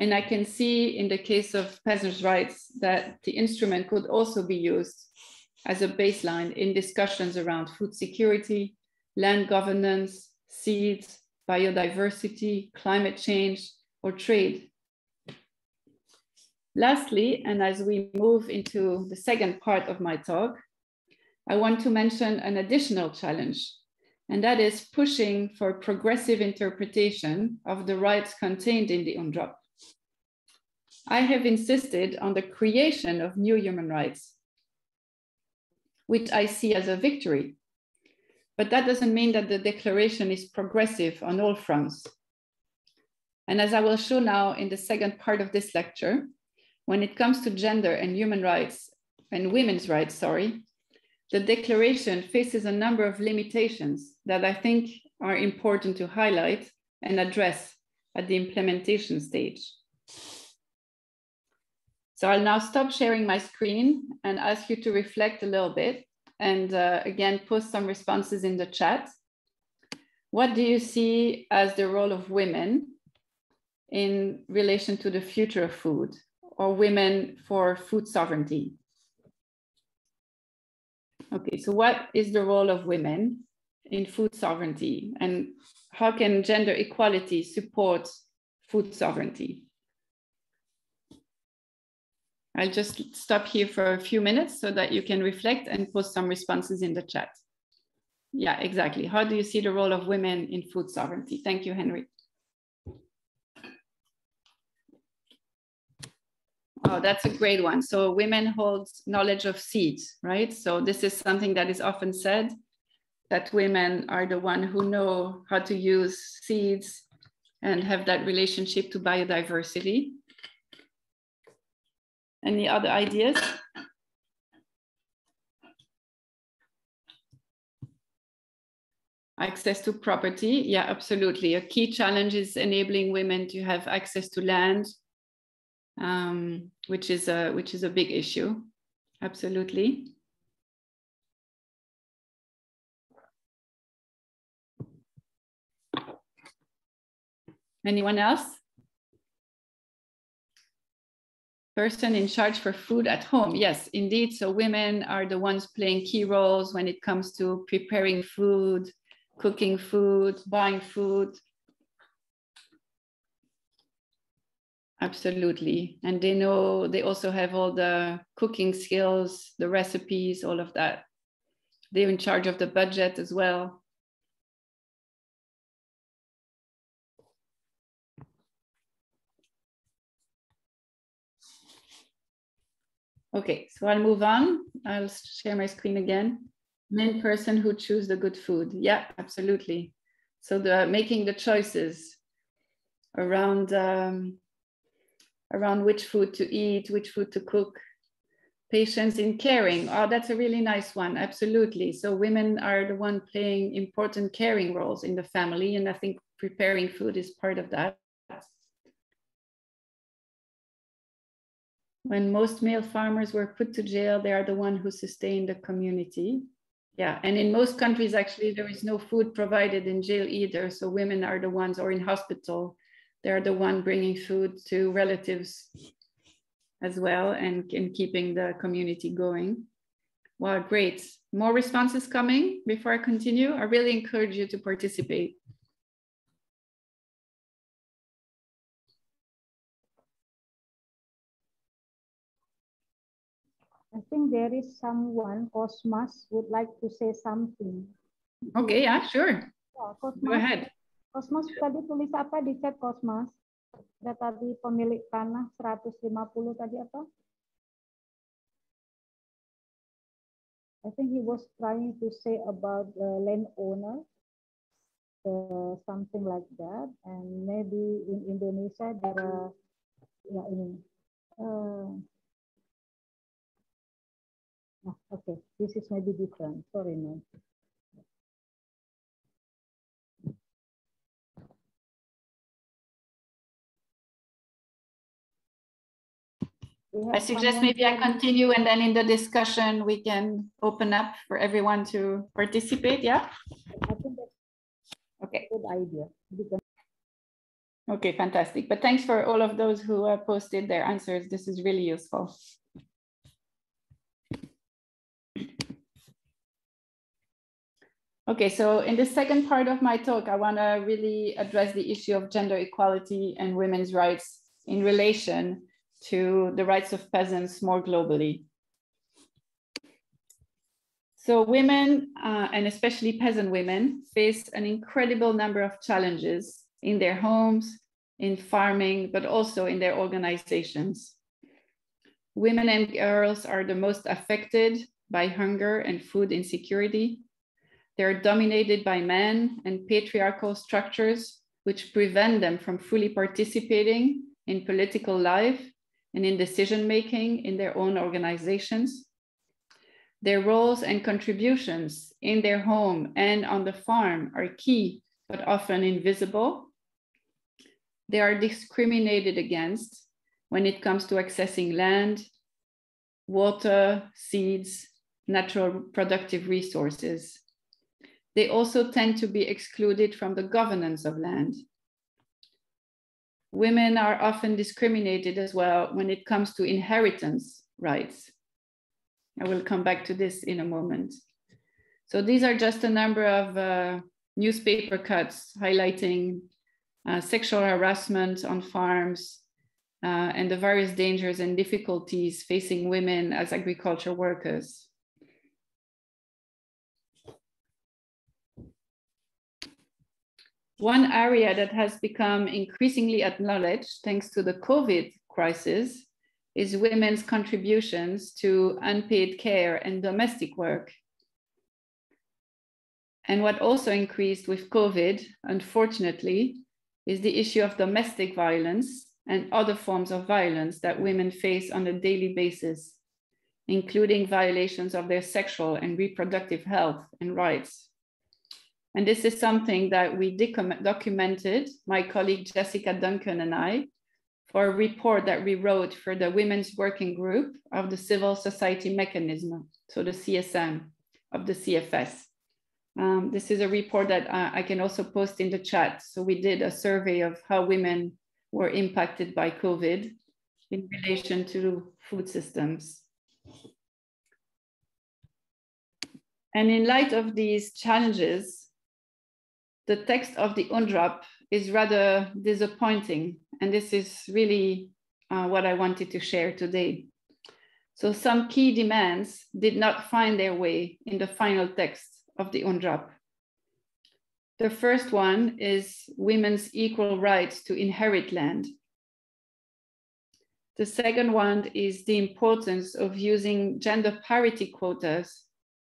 And I can see in the case of peasants' rights that the instrument could also be used as a baseline in discussions around food security, land governance, seeds, biodiversity, climate change, or trade. Lastly, and as we move into the second part of my talk, I want to mention an additional challenge, and that is pushing for progressive interpretation of the rights contained in the UNDROP. I have insisted on the creation of new human rights, which I see as a victory. But that doesn't mean that the declaration is progressive on all fronts. And as I will show now in the second part of this lecture, when it comes to gender and human rights and women's rights, the declaration faces a number of limitations that I think are important to highlight and address at the implementation stage. So I'll now stop sharing my screen and ask you to reflect a little bit and again, post some responses in the chat. What do you see as the role of women in relation to the future of food, or women for food sovereignty? Okay, so what is the role of women in food sovereignty, and how can gender equality support food sovereignty? I'll just stop here for a few minutes so that you can reflect and post some responses in the chat. Yeah, exactly. How do you see the role of women in food sovereignty? Thank you, Henry. Oh, that's a great one. So women hold knowledge of seeds, right? So this is something that is often said, that women are the one who know how to use seeds and have that relationship to biodiversity. Any other ideas? Access to property, yeah, absolutely. A key challenge is enabling women to have access to land, which is a big issue. Absolutely. Anyone else? Person in charge for food at home. Yes, indeed. So women are the ones playing key roles when it comes to preparing food, cooking food, buying food. Absolutely. And they also have all the cooking skills, the recipes, all of that. They're in charge of the budget as well. Okay, so I'll move on. I'll share my screen again. Main person who choose the good food. Yeah, absolutely. So making the choices around which food to eat, which food to cook. Patience in caring. Oh, that's a really nice one. Absolutely. So women are the one playing important caring roles in the family, and I think preparing food is part of that. When most male farmers were put to jail, they are the one who sustain the community. Yeah, and in most countries, actually, there is no food provided in jail either. So women are the ones, or in hospital, they're the one bringing food to relatives as well, and keeping the community going. Wow, great. More responses coming before I continue. I really encourage you to participate. I think there is someone, Cosmas, would like to say something. Okay, yeah, sure. Ya, Cosmas, Go ahead. Cosmas tadi tulis apa di chat, Cosmas? Ada tadi pemilik tanah 150 tadi apa? I think he was trying to say about the landowner, something like that. And maybe in Indonesia there are, yeah, ini. Okay, this is maybe different. Sorry, man. I suggest maybe I continue, and then in the discussion we can open up for everyone to participate. Yeah. I think that's okay. A good idea. Okay, fantastic. But thanks for all of those who posted their answers. This is really useful. Okay, so in the second part of my talk, I want to really address the issue of gender equality and women's rights in relation to the rights of peasants more globally. So women, and especially peasant women, face an incredible number of challenges in their homes, in farming, but also in their organizations. Women and girls are the most affected by hunger and food insecurity. They're dominated by men and patriarchal structures, which prevent them from fully participating in political life and in decision-making in their own organizations. Their roles and contributions in their home and on the farm are key, but often invisible. They are discriminated against when it comes to accessing land, water, seeds, natural productive resources. They also tend to be excluded from the governance of land. Women are often discriminated as well when it comes to inheritance rights. I will come back to this in a moment. So these are just a number of newspaper cuts highlighting sexual harassment on farms and the various dangers and difficulties facing women as agriculture workers. One area that has become increasingly acknowledged thanks to the COVID crisis is women's contributions to unpaid care and domestic work. And what also increased with COVID, unfortunately, is the issue of domestic violence and other forms of violence that women face on a daily basis, including violations of their sexual and reproductive health and rights. And this is something that we documented, my colleague Jessica Duncan and I, for a report that we wrote for the Women's Working Group of the Civil Society Mechanism, so the CSM of the CFS. This is a report that I can also post in the chat. So we did a survey of how women were impacted by COVID in relation to food systems. And in light of these challenges, the text of the UNDRAP is rather disappointing. And this is really what I wanted to share today. So some key demands did not find their way in the final text of the UNDRAP. The first one is women's equal rights to inherit land. The second one is the importance of using gender parity quotas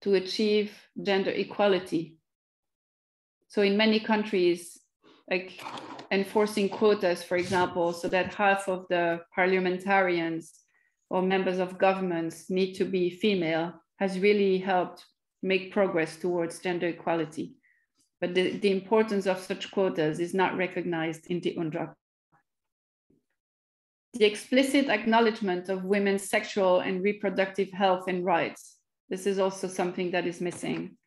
to achieve gender equality. So in many countries, like enforcing quotas, for example, so that half of the parliamentarians or members of governments need to be female, has really helped make progress towards gender equality. But the importance of such quotas is not recognized in the UNDRAP. The explicit acknowledgement of women's sexual and reproductive health and rights. This is also something that is missing.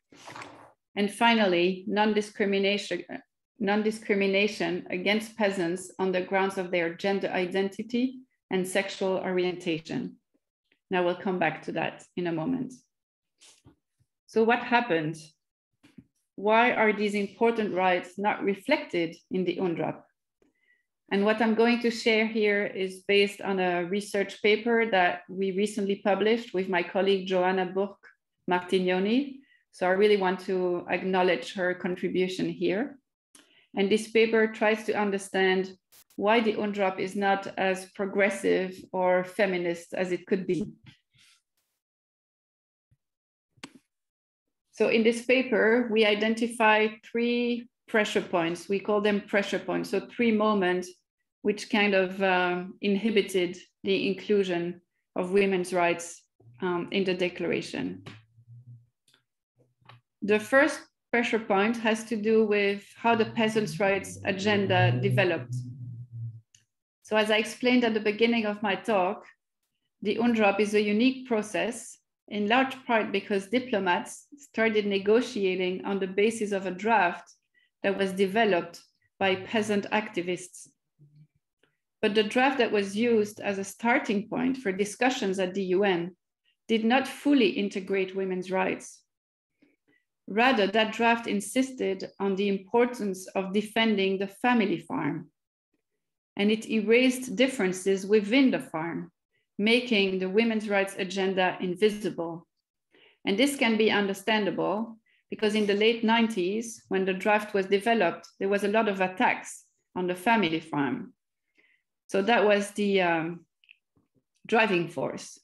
And finally, non-discrimination against peasants on the grounds of their gender identity and sexual orientation. Now we'll come back to that in a moment. So what happened? Why are these important rights not reflected in the UNDRAP? And what I'm going to share here is based on a research paper that we recently published with my colleague Joanna Burke-Martignoni. So I really want to acknowledge her contribution here. And this paper tries to understand why the UNDRAP is not as progressive or feminist as it could be. So in this paper, we identify 3 pressure points. We call them pressure points. So 3 moments which kind of inhibited the inclusion of women's rights in the declaration. The first pressure point has to do with how the peasants' rights agenda developed. So as I explained at the beginning of my talk, the UNDRAP is a unique process, in large part because diplomats started negotiating on the basis of a draft that was developed by peasant activists. But the draft that was used as a starting point for discussions at the UN did not fully integrate women's rights. Rather, that draft insisted on the importance of defending the family farm, and it erased differences within the farm, making the women's rights agenda invisible. And this can be understandable because in the late 90s, when the draft was developed, there was a lot of attacks on the family farm. So that was the driving force.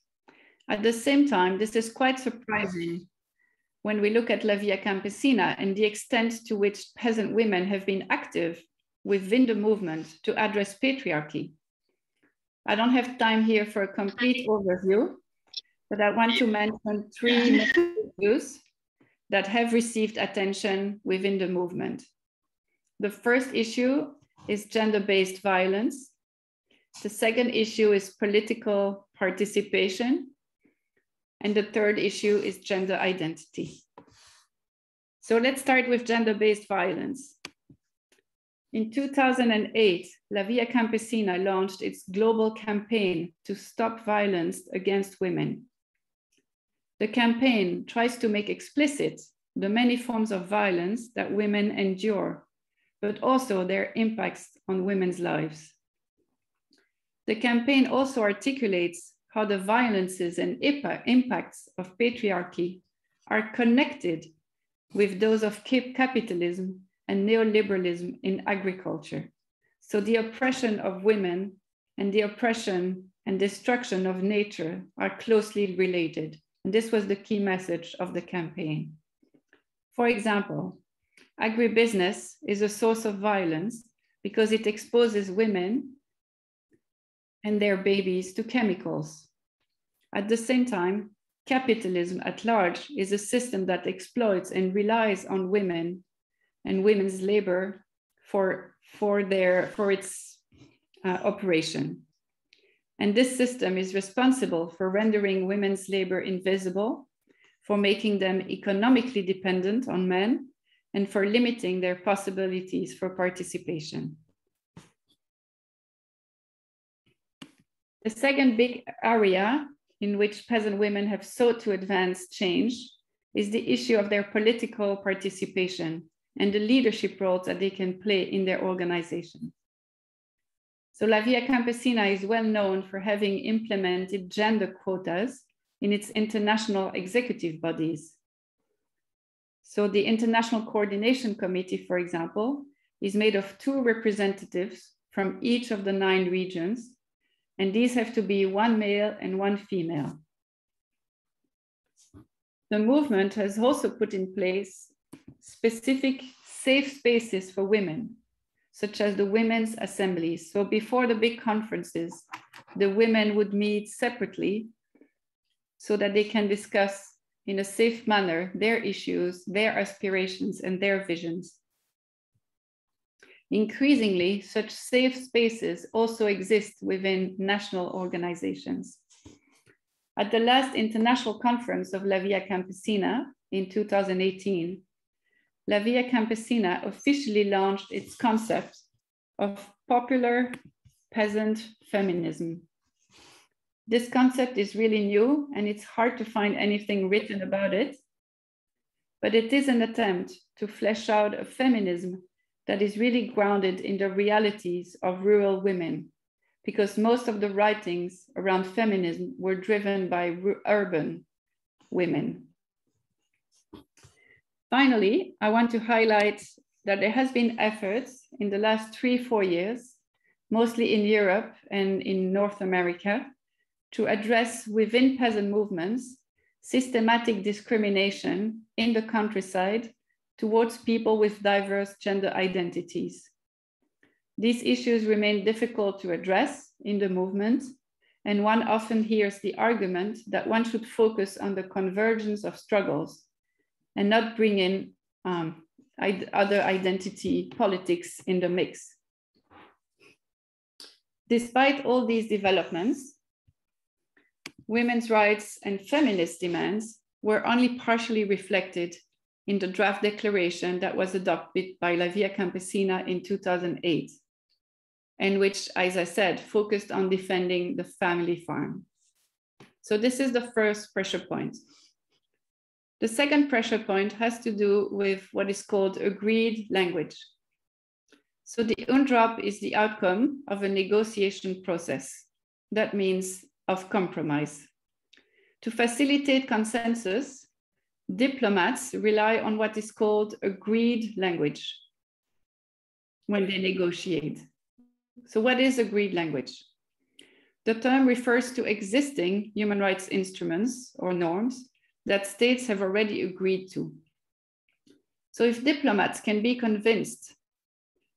At the same time, this is quite surprising when we look at La Via Campesina and the extent to which peasant women have been active within the movement to address patriarchy. I don't have time here for a complete overview, but I want to mention 3 issues that have received attention within the movement. The first issue is gender-based violence. The second issue is political participation. And the third issue is gender identity. So let's start with gender-based violence. In 2008, La Via Campesina launched its global campaign to stop violence against women. The campaign tries to make explicit the many forms of violence that women endure, but also their impacts on women's lives. The campaign also articulates how the violences and impacts of patriarchy are connected with those of capitalism and neoliberalism in agriculture. So the oppression of women and the oppression and destruction of nature are closely related. And this was the key message of the campaign. For example, agribusiness is a source of violence because it exposes women and their babies to chemicals. At the same time, capitalism at large is a system that exploits and relies on women and women's labor for its operation. And this system is responsible for rendering women's labor invisible, for making them economically dependent on men, and for limiting their possibilities for participation. The second big area in which peasant women have sought to advance change is the issue of their political participation and the leadership roles that they can play in their organization. So La Via Campesina is well known for having implemented gender quotas in its international executive bodies. So the International Coordination Committee, for example, is made of 2 representatives from each of the 9 regions, and these have to be 1 male and 1 female. The movement has also put in place specific safe spaces for women, such as the women's assemblies. So before the big conferences, the women would meet separately so that they can discuss in a safe manner their issues, their aspirations, and their visions. Increasingly, such safe spaces also exist within national organizations. At the last international conference of La Via Campesina in 2018, La Via Campesina officially launched its concept of popular peasant feminism. This concept is really new and it's hard to find anything written about it, but it is an attempt to flesh out a feminism that is really grounded in the realities of rural women, because most of the writings around feminism were driven by urban women. Finally, I want to highlight that there has been efforts in the last 3-4 years, mostly in Europe and in North America, to address within peasant movements systematic discrimination in the countryside towards people with diverse gender identities. These issues remain difficult to address in the movement, and one often hears the argument that one should focus on the convergence of struggles and not bring in other identity politics in the mix. Despite all these developments, women's rights and feminist demands were only partially reflected in the draft declaration that was adopted by La Via Campesina in 2008, and which, as I said, focused on defending the family farm. So this is the first pressure point. The second pressure point has to do with what is called agreed language. So the UNDROP is the outcome of a negotiation process. That means of compromise. To facilitate consensus, diplomats rely on what is called agreed language when they negotiate. So what is agreed language? The term refers to existing human rights instruments or norms that states have already agreed to. So if diplomats can be convinced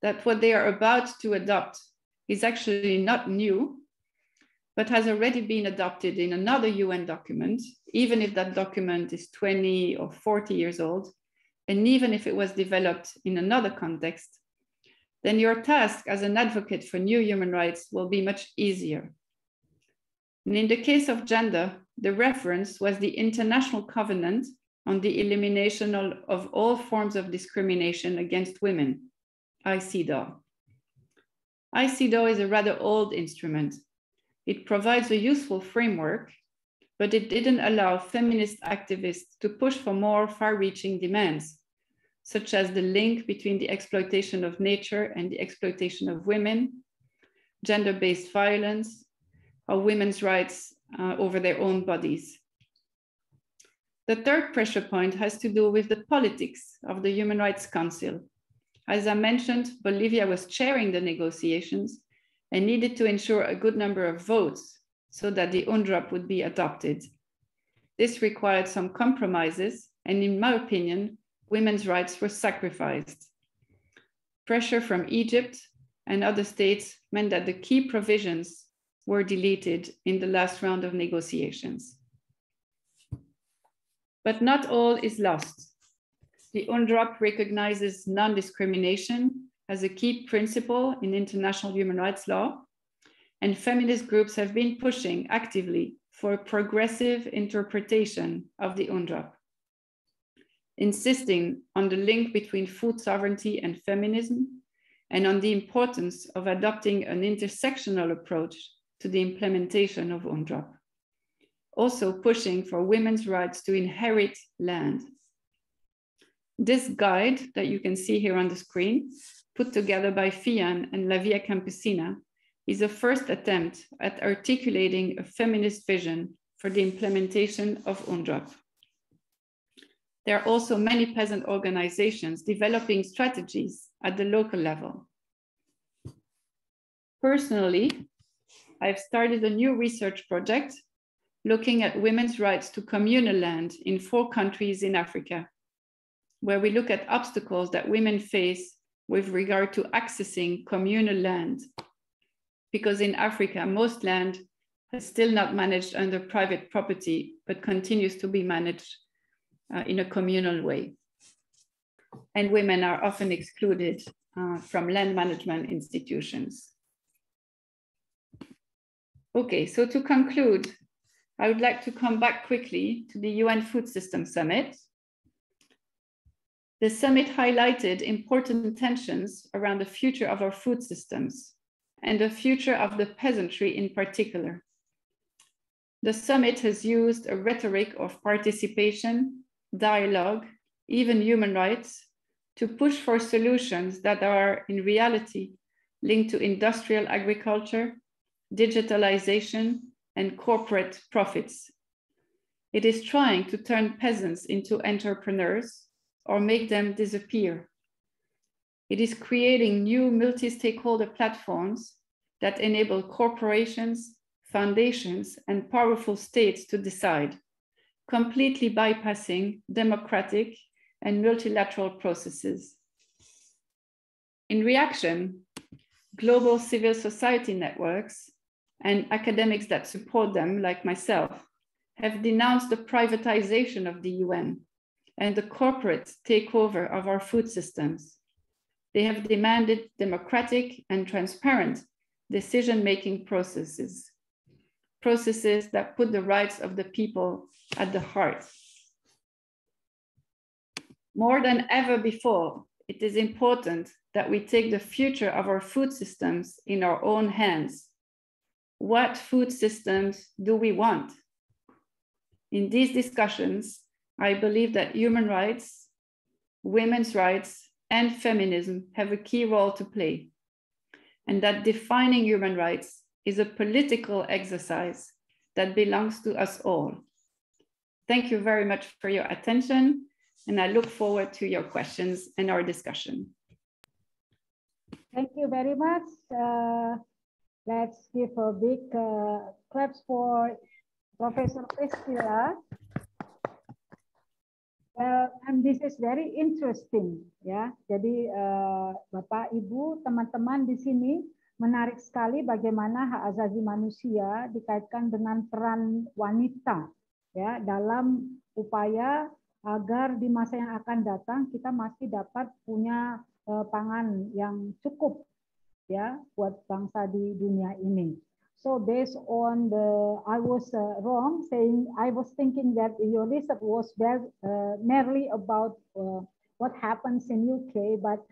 that what they are about to adopt is actually not new, but has already been adopted in another UN document, even if that document is 20 or 40 years old, and even if it was developed in another context, then your task as an advocate for new human rights will be much easier. And in the case of gender, the reference was the International Covenant on the Elimination of All Forms of Discrimination Against Women, ICEDAW. ICEDAW is a rather old instrument. It provides a useful framework, but it didn't allow feminist activists to push for more far-reaching demands, such as the link between the exploitation of nature and the exploitation of women, gender-based violence, or women's rights over their own bodies. The third pressure point has to do with the politics of the Human Rights Council. As I mentioned, Bolivia was chairing the negotiations and needed to ensure a good number of votes so that the UNDROP would be adopted. This required some compromises, and in my opinion, women's rights were sacrificed. Pressure from Egypt and other states meant that the key provisions were deleted in the last round of negotiations. But not all is lost. The UNDROP recognizes non-discrimination as a key principle in international human rights law, and feminist groups have been pushing actively for a progressive interpretation of the UNDROP, insisting on the link between food sovereignty and feminism, and on the importance of adopting an intersectional approach to the implementation of UNDROP. Also pushing for women's rights to inherit land. This guide that you can see here on the screen, put together by Fian and La Via Campesina, is a first attempt at articulating a feminist vision for the implementation of UNDROP. There are also many peasant organizations developing strategies at the local level. Personally, I've started a new research project looking at women's rights to communal land in 4 countries in Africa, where we look at obstacles that women face with regard to accessing communal land. Because in Africa, most land is still not managed under private property, but continues to be managed in a communal way. And women are often excluded from land management institutions. Okay, so to conclude, I would like to come back quickly to the UN Food System Summit. The summit highlighted important tensions around the future of our food systems and the future of the peasantry in particular. The summit has used a rhetoric of participation, dialogue, even human rights, to push for solutions that are in reality linked to industrial agriculture, digitalization, and corporate profits. It is trying to turn peasants into entrepreneurs or make them disappear. It is creating new multi-stakeholder platforms that enable corporations, foundations, and powerful states to decide, completely bypassing democratic and multilateral processes. In reaction, global civil society networks and academics that support them, like myself, have denounced the privatization of the UN and the corporate takeover of our food systems. They have demanded democratic and transparent decision-making processes, processes that put the rights of the people at the heart. More than ever before, it is important that we take the future of our food systems in our own hands. What food systems do we want? In these discussions, I believe that human rights, women's rights, and feminism have a key role to play, and that defining human rights is a political exercise that belongs to us all. Thank you very much for your attention, and I look forward to your questions and our discussion. Thank you very much. Let's give a big claps for Professor Priscilla. And this is very interesting, ya. Jadi Bapak, Ibu, teman-teman di sini menarik sekali bagaimana hak asasi manusia dikaitkan dengan peran wanita, ya, dalam upaya agar di masa yang akan datang kita masih dapat punya pangan yang cukup, ya, buat bangsa di dunia ini. So based on I was wrong saying, I was thinking that your research was merely about what happens in UK, but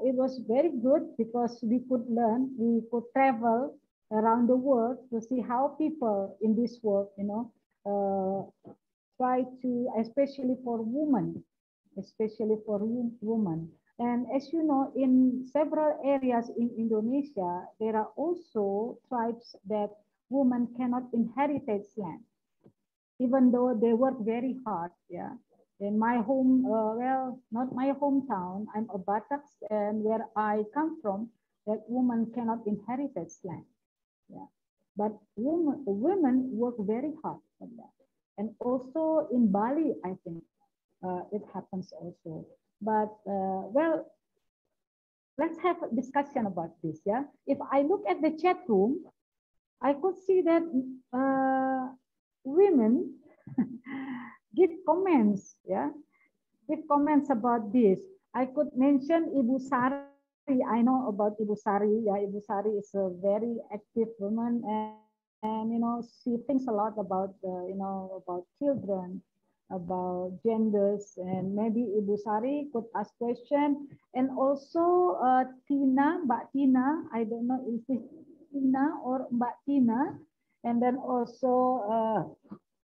it was very good because we could learn, we could travel around the world to see how people in this world, try to, especially for women. And as you know, in several areas in Indonesia, there are also tribes that women cannot inherit land, even though they work very hard. Yeah, in my home, well, not my hometown, I'm a Batak, and where I come from, that women cannot inherit land. Yeah, but women work very hard for that. And also in Bali, I think it happens also. But well, let's have a discussion about this. Yeah, if I look at the chat room, I could see that women give comments. Yeah, give comments about this. I could mention Ibu Sari. I know about Ibu Sari. Yeah, Ibu Sari is a very active woman, and you know, she thinks a lot about you know, about children, about genders, and maybe Ibu Sari could ask question. And also Tina, Mbak Tina, I don't know if it's Tina or Mbak Tina, and then also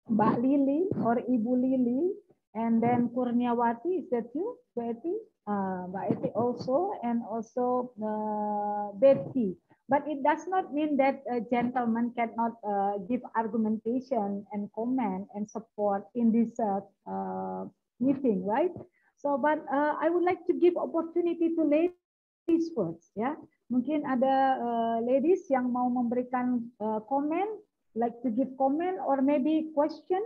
Mbak Lili or Ibu Lili, and then Kurniawati, is that you, Mbak Eti? Mbak Eti also, and also Betty. But it does not mean that a gentleman cannot give argumentation and comment and support in this meeting, right? So, but I would like to give opportunity to ladies first, ya. Mungkin ada ladies yang mau memberikan comment, like to give comment or maybe question.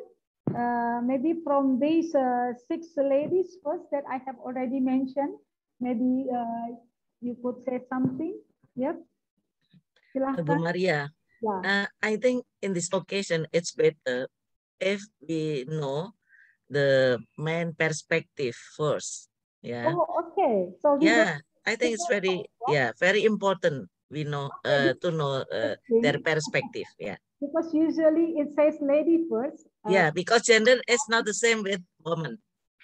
Maybe from these 6 ladies first that I have already mentioned, maybe you could say something. Yep. Bu Maria, yeah. I think in this occasion it's better if we know the main perspective first. Yeah. Oh, okay. So yeah, I think it's very very important. We know to know their perspective. Yeah. Because usually it says lady first. Yeah, because gender is not the same with woman.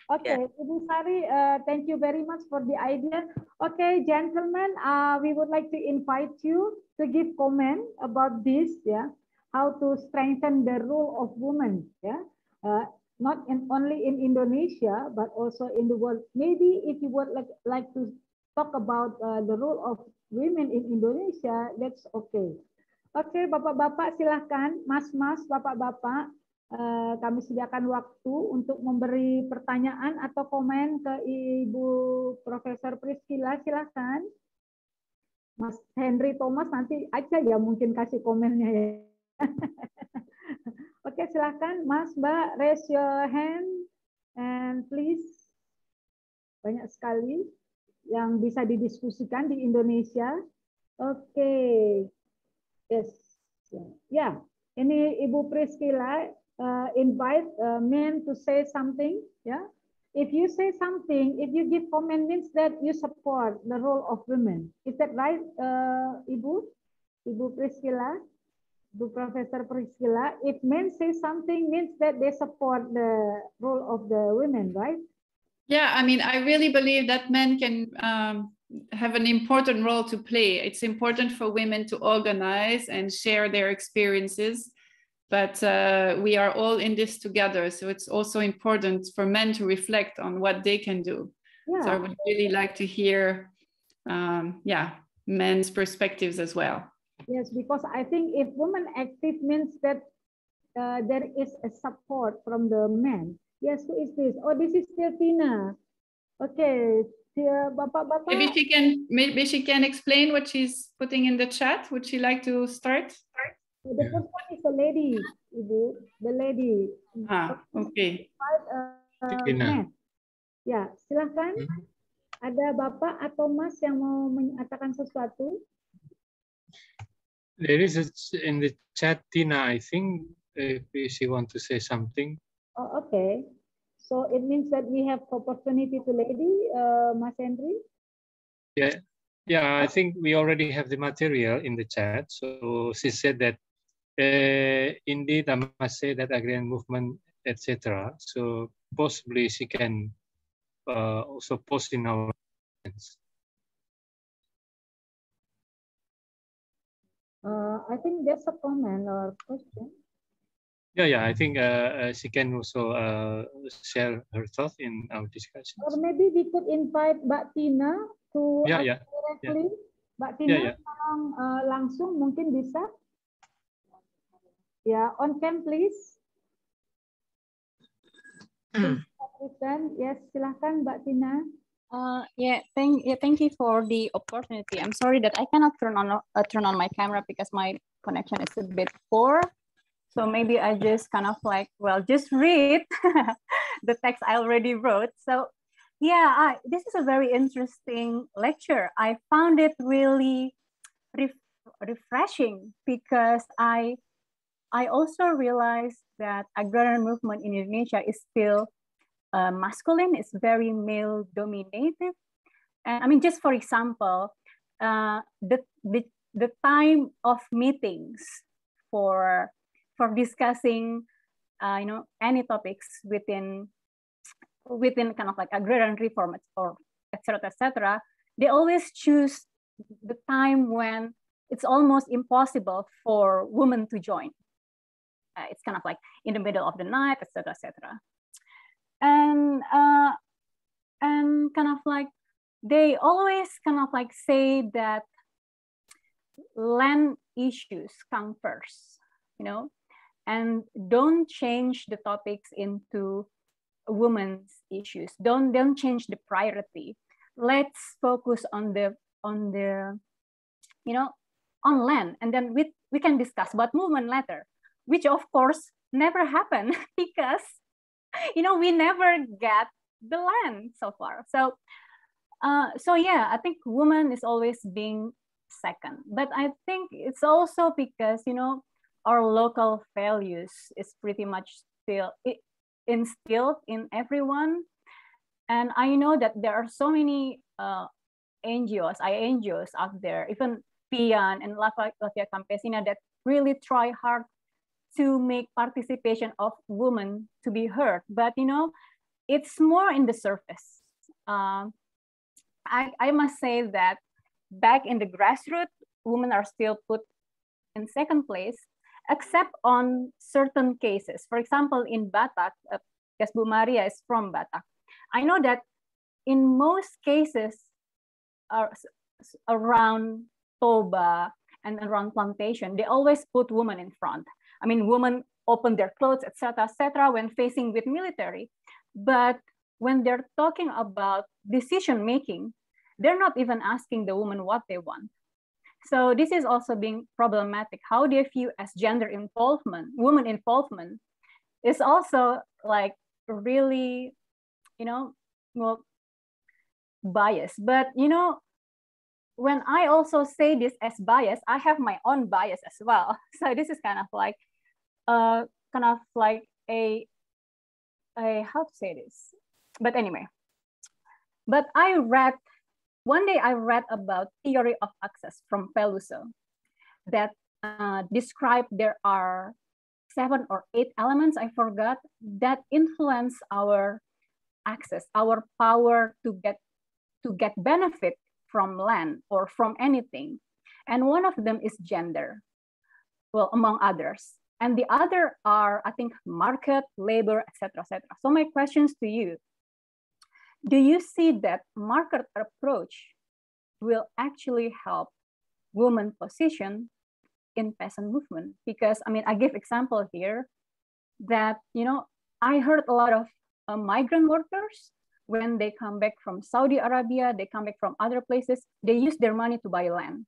Okay, Ibu Sari, thank you very much for the idea. Okay, gentlemen, we would like to invite you to give comment about this, yeah, how to strengthen the role of women, yeah, not only in Indonesia, but also in the world. Maybe if you would like to talk about the role of women in Indonesia, that's okay. Oke, Bapak-Bapak silahkan, Mas-Mas, Bapak-Bapak, kami sediakan waktu untuk memberi pertanyaan atau komen ke Ibu Profesor Priscilla, silahkan. Mas Henry Thomas nanti aja ya mungkin kasih komennya ya. Oke, silahkan Mas, Mbak, raise your hand and please. Banyak sekali yang bisa didiskusikan di Indonesia. Oke. Yes, yeah. Ini Ibu Priscilla invite men to say something. Yeah, if you say something, if you give comment, means that you support the role of women. Is that right, Ibu Priscilla, Ibu Professor Priscilla? If men say something, means that they support the role of the women, right? Yeah, I mean, I really believe that men can have an important role to play. It's important for women to organize and share their experiences, but we are all in this together. So it's also important for men to reflect on what they can do. Yeah. So I would really like to hear, men's perspectives as well. Yes, because I think if women active means that there is a support from the men. Yes, who is this? Oh, this is Tina. Okay. Bapak-bapak. Maybe she can explain what she's putting in the chat. Would she like to start? The first one is the lady, Ibu. The lady. Okay. Ya, silahkan. Ada Bapak atau Mas yang mau mengatakan sesuatu? There is in the chat, Tina, I think, if she want to say something. Oh, okay. So it means that we have opportunity to lady, Mas Henry? Yeah, I think we already have the material in the chat. So she said that indeed, I must say that Agrarian movement, etc. So possibly she can also post in our comments. I think that's a comment or question. Yeah, I think she can also share her thoughts in our discussion. Or maybe we could invite Mbak Tina to directly. Mbak Tina, langsung mungkin bisa. Ya, on cam please. Yes, silahkan Mbak Tina. Thank you for the opportunity. I'm sorry that I cannot turn on my camera because my connection is a bit poor. So maybe I just kind of just read the text I already wrote. So yeah, this is a very interesting lecture. I found it really refreshing because I also realized that agrarian movement in Indonesia is still masculine, it's very male dominated. And I mean, just for example, the time of meetings for discussing any topics within kind of like agrarian reform or etc., they always choose the time when it's almost impossible for women to join. It's kind of like in the middle of the night, etc. And kind of like they always kind of like say that land issues come first, and don't change the topics into women's issues. Don't change the priority. Let's focus on on land, and then we can discuss about movement later, which of course never happened because we never get the land so far. So yeah, I think woman is always being second, but I think it's also because our local values is pretty much still instilled in everyone. And I know that there are so many NGOs out there, even Peasant and La Via Campesina, that really try hard to make participation of women to be heard. But it's more in the surface. I must say that back in the grassroots, women are still put in second place, except on certain cases. For example, in Batak, because Bu Maria is from Batak, I know that in most cases around Toba and around plantation, they always put women in front. I mean, women open their clothes, etc., when facing with military. But when they're talking about decision making, they're not even asking the woman what they want. So this is also being problematic. How they view as gender involvement, woman involvement, is also like really, well, biased. But when I also say this as bias, I have my own bias as well. So this is kind of like a how to say this. But anyway, one day I read about theory of access from Peluso that describe there are 7 or 8 elements, I forgot, that influence our access, our power to get benefit from land or from anything. And one of them is gender, well, among others. And the other are, I think, market, labor, etc. So my questions to you, do you see that market approach will actually help women position in peasant movement? Because I mean, I give example here that, I heard a lot of migrant workers, when they come back from Saudi Arabia, they come back from other places, they use their money to buy land,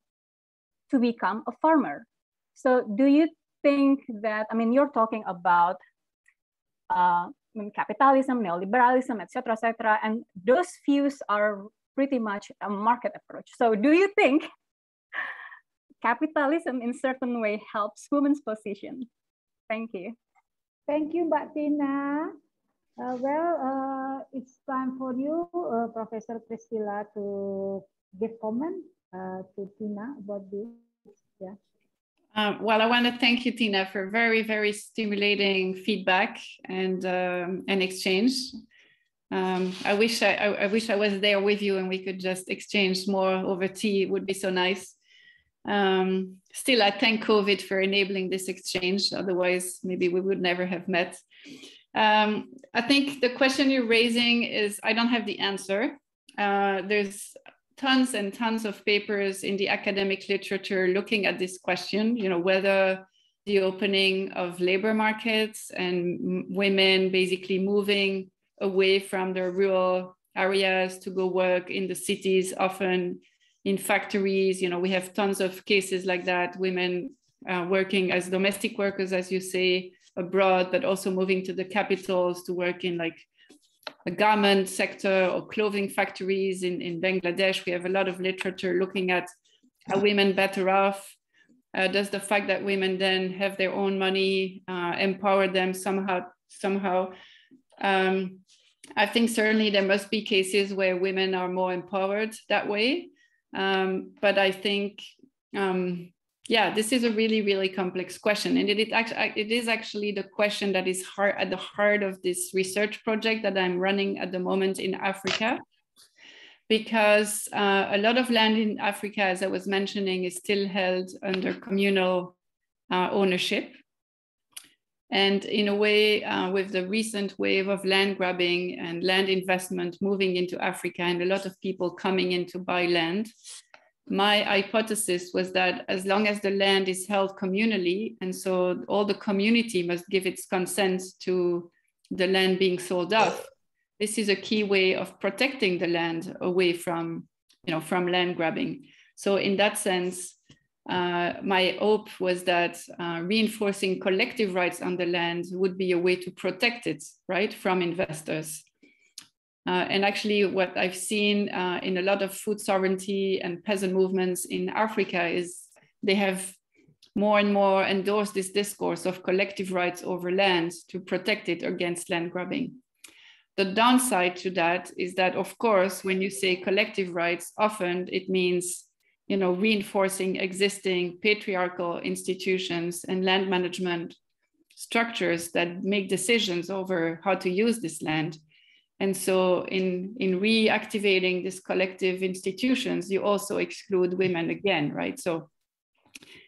to become a farmer. So do you think that, I mean, you're talking about capitalism, neoliberalism, etc., and those views are pretty much a market approach. So do you think capitalism in certain way helps women's position? Thank you. Thank you, Mbak Tina. It's time for you, Professor Priscilla, to give comment to Tina about this. Yeah. Well, I want to thank you, Tina, for very, very stimulating feedback and exchange. I wish I was there with you and we could just exchange more over tea. It would be so nice. Still, I thank COVID for enabling this exchange. Otherwise, maybe we would never have met. I think the question you're raising is, I don't have the answer. There's tons and tons of papers in the academic literature looking at this question, whether the opening of labor markets and women basically moving away from their rural areas to go work in the cities, often in factories. We have tons of cases like that, women working as domestic workers, as you say, abroad, but also moving to the capitals to work in like garment sector or clothing factories in Bangladesh. We have a lot of literature looking at are women better off? Does the fact that women then have their own money empower them somehow? I think certainly there must be cases where women are more empowered that way. But I think, yeah, this is a really, really complex question. And it is actually the question that is at the heart of this research project that I'm running at the moment in Africa. Because a lot of land in Africa, as I was mentioning, is still held under communal ownership. And in a way, with the recent wave of land grabbing and land investment moving into Africa and a lot of people coming in to buy land, my hypothesis was that as long as the land is held communally, and so all the community must give its consent to the land being sold off, this is a key way of protecting the land away from, from land grabbing. So in that sense, my hope was that reinforcing collective rights on the land would be a way to protect it, right, from investors. And actually what I've seen in a lot of food sovereignty and peasant movements in Africa is they have more and more endorsed this discourse of collective rights over land to protect it against land grabbing. The downside to that is that, of course, when you say collective rights, often it means, reinforcing existing patriarchal institutions and land management structures that make decisions over how to use this land. And so in reactivating these collective institutions, you also exclude women again, right? So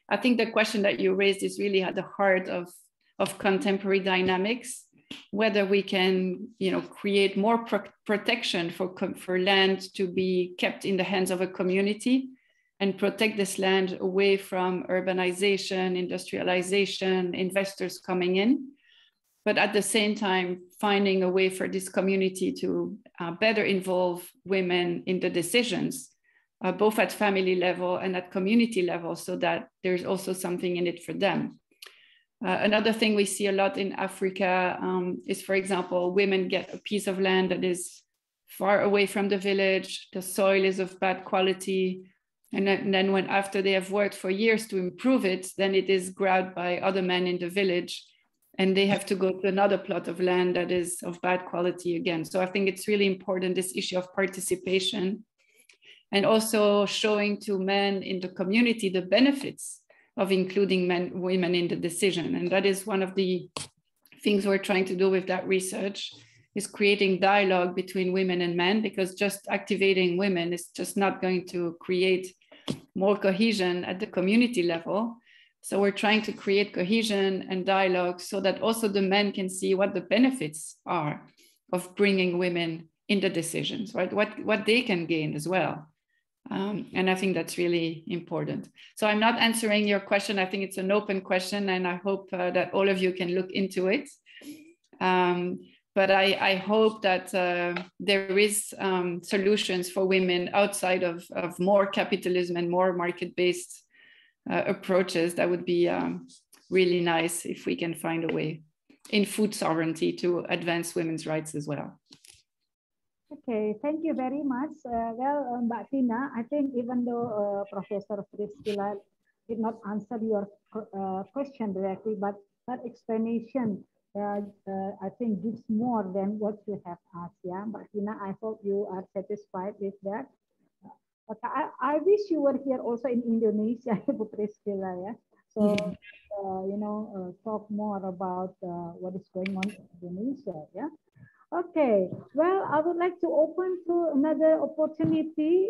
I think the question that you raised is really at the heart of contemporary dynamics, whether we can, create more protection for land to be kept in the hands of a community and protect this land away from urbanization, industrialization, investors coming in, but at the same time, finding a way for this community to better involve women in the decisions, both at family level and at community level, so that there's also something in it for them. Another thing we see a lot in Africa is, for example, women get a piece of land that is far away from the village, the soil is of bad quality, and then when after they have worked for years to improve it, then it is grabbed by other men in the village, and they have to go to another plot of land that is of bad quality again. So I think it's really important, this issue of participation, and also showing to men in the community the benefits of including women in the decision. And that is one of the things we're trying to do with that research, is creating dialogue between women and men, because just activating women is just not going to create more cohesion at the community level. So we're trying to create cohesion and dialogue so that also the men can see what the benefits are of bringing women in the decisions, right? What they can gain as well. And I think that's really important. So I'm not answering your question. I think it's an open question, and I hope that all of you can look into it. But I hope that there is solutions for women outside of more capitalism and more market-based approaches. That would be really nice if we can find a way in food sovereignty to advance women's rights as well. Okay, thank you very much. Mbak Tina, I think even though Professor Priscilla did not answer your question directly, but that explanation I think gives more than what you have asked. Yeah, Mbak Tina, I hope you are satisfied with that. But I wish you were here also in Indonesia, Bu Priscilla. Yeah, so talk more about what is going on in Indonesia. Yeah. Okay, well, I would like to open to another opportunity.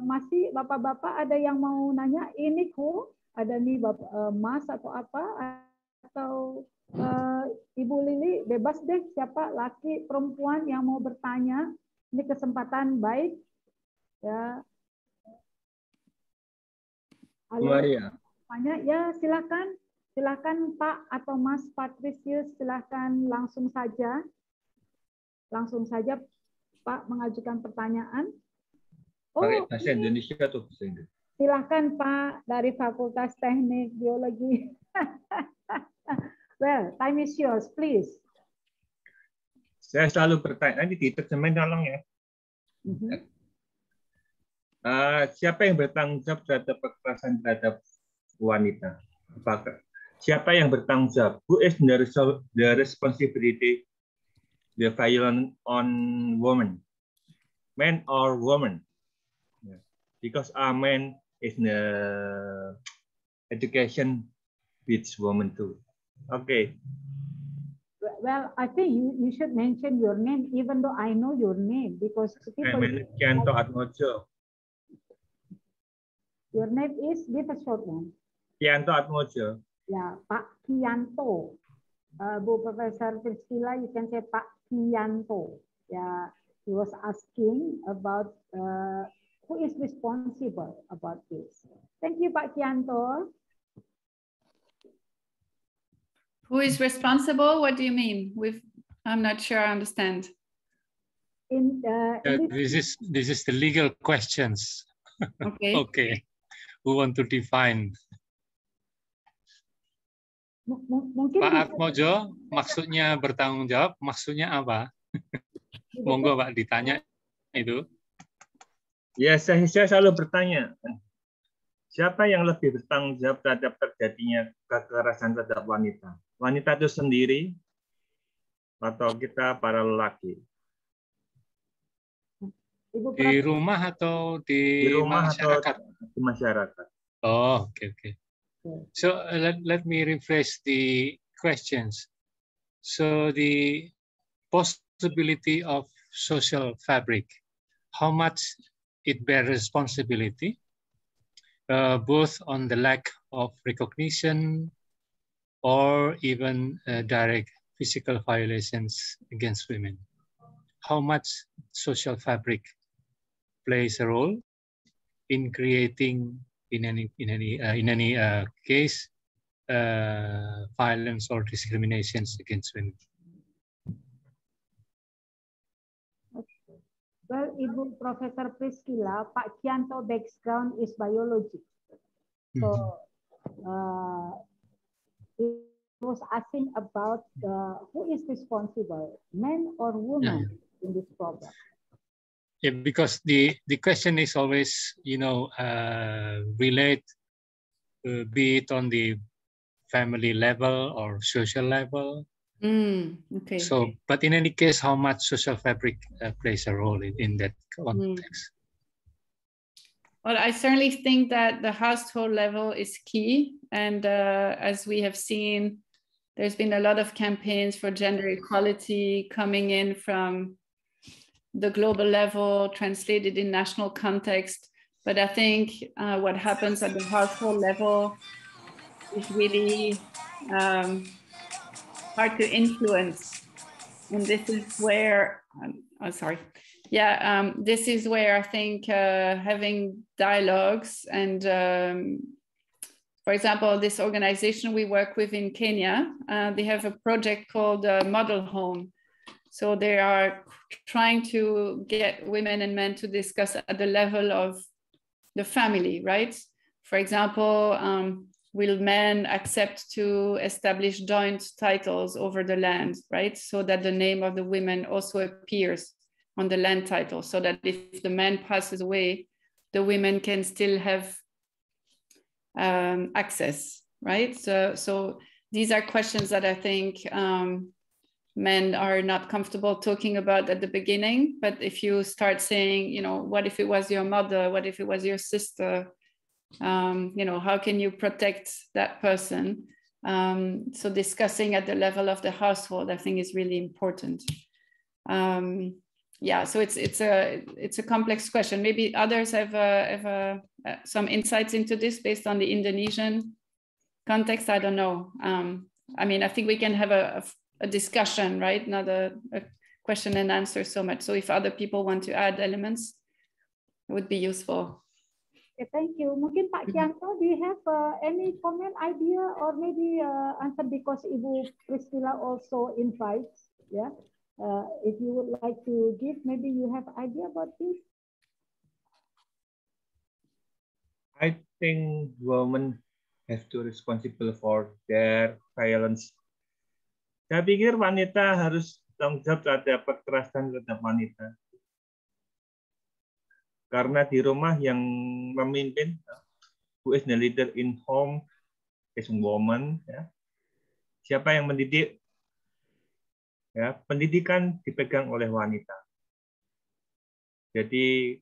Masih bapak-bapak ada yang mau nanya? Ini ada nih Mas atau apa? Atau Ibu Lili, bebas deh, siapa laki perempuan yang mau bertanya. Ini kesempatan baik. Ya. Halo. Tanya, ya silakan. Silakan Pak atau Mas Patricius, silakan langsung saja. Langsung saja Pak mengajukan pertanyaan. Pakai bahasa Indonesia tuh. Silakan Pak dari Fakultas Teknik Biologi. Well, time is yours, please. Saya selalu bertanya, nanti diterjemahin tolong ya. Siapa yang bertanggung jawab terhadap kekerasan terhadap wanita? Apakah siapa yang bertanggung jawab? Who is the responsibility the violence on women, man or woman? Because a man is the education with women too. Okay. Well, I think you should mention your name, even though I know your name, because people. Kianto Atmojo. Your name is, give a short one. Kianto Atmojo. Yeah, Pak Kianto. Bu Professor Priscilla, you can say Pak Kianto. Yeah, he was asking about who is responsible about this. Thank you, Pak Kianto. Who is responsible? What do you mean? I'm not sure I understand. This is the legal questions. Okay. Okay. Who want to define? Mungkin Pak Atmojo, maksudnya bertanggung jawab, maksudnya apa? Monggo Pak ditanya itu. Ya, saya selalu bertanya, siapa yang lebih bertanggung jawab terhadap terjadinya kekerasan terhadap wanita? Wanita itu sendiri atau kita para lelaki? Di rumah atau di masyarakat? Atau di masyarakat. Oh, okay. So let me rephrase the questions. So the possibility of social fabric, how much it bears responsibility, both on the lack of recognition or even direct physical violations against women. How much social fabric plays a role in creating, in any case, violence or discriminations against women. Well, Ibu Professor Priscilla, Pak Kianto background is biology. So he was asking about who is responsible, men or women, in this problem. Yeah, because the question is always, relate, be it on the family level or social level. Okay. So, but in any case, how much social fabric plays a role in that context? Well, I certainly think that the household level is key. And as we have seen, there's been a lot of campaigns for gender equality coming in from the global level, translated in national context. But I think what happens at the household level is really hard to influence. And this is where, this is where I think having dialogues and, for example, this organization we work with in Kenya, they have a project called Model Home. So they are trying to get women and men to discuss at the level of the family, right? For example, will men accept to establish joint titles over the land, right? So that the name of the women also appears on the land title, so that if the man passes away, the women can still have access, right? So these are questions that I think men are not comfortable talking about at the beginning. But if you start saying, what if it was your mother? What if it was your sister? How can you protect that person? So discussing at the level of the household, I think, is really important. So it's a complex question. Maybe others have some insights into this based on the Indonesian context. I don't know. I think we can have a discussion, right? Not a question and answer so much. So if other people want to add elements, it would be useful. Okay, thank you. Mungkin Pak Kianto, do you have any comment, idea, or maybe answer, because Ibu Priscilla also invites, if you would like to give, maybe you have idea about this? I think women have to responsible for their violence. Saya pikir wanita harus tanggung jawab terhadap kekerasan terhadap wanita. Karena di rumah yang memimpin, who is the leader in home is woman, ya. Siapa yang mendidik? Ya, pendidikan dipegang oleh wanita. Jadi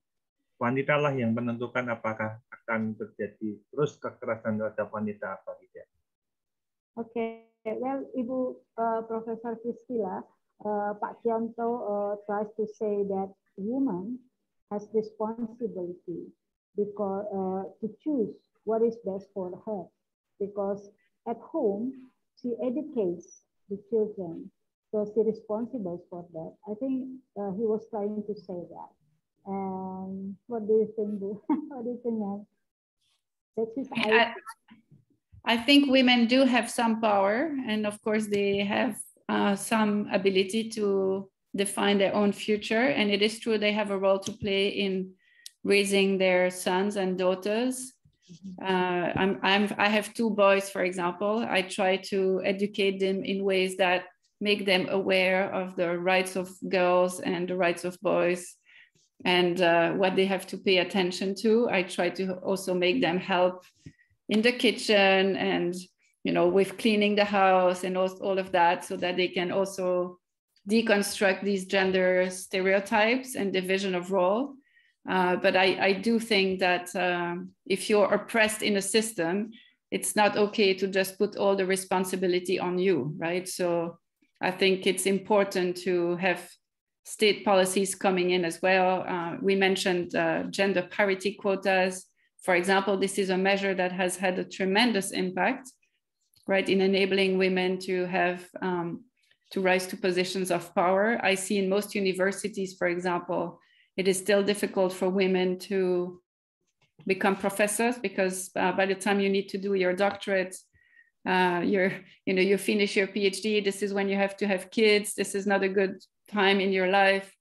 wanita lah yang menentukan apakah akan terjadi terus kekerasan terhadap wanita apa tidak. Okay, well, Ibu Professor Priscilla, Pak Kianto tries to say that woman has responsibility because to choose what is best for her, because at home she educates the children, so she's responsible for that. I think he was trying to say that. And what do you think? What do you think, ma'am? That's his idea. I think women do have some power, and of course they have some ability to define their own future. And it is true they have a role to play in raising their sons and daughters. I have two boys, for example. I try to educate them in ways that make them aware of the rights of girls and the rights of boys, and what they have to pay attention to. I try to also make them help in the kitchen and, with cleaning the house and all of that, so that they can also deconstruct these gender stereotypes and division of role. But I do think that if you're oppressed in a system, it's not okay to just put all the responsibility on you, right? So I think it's important to have state policies coming in as well. We mentioned gender parity quotas. For example, this is a measure that has had a tremendous impact, right, in enabling women to have to rise to positions of power. I see in most universities, for example, it is still difficult for women to become professors because by the time you need to do your doctorate, you finish your PhD. This is when you have to have kids. This is not a good time in your life.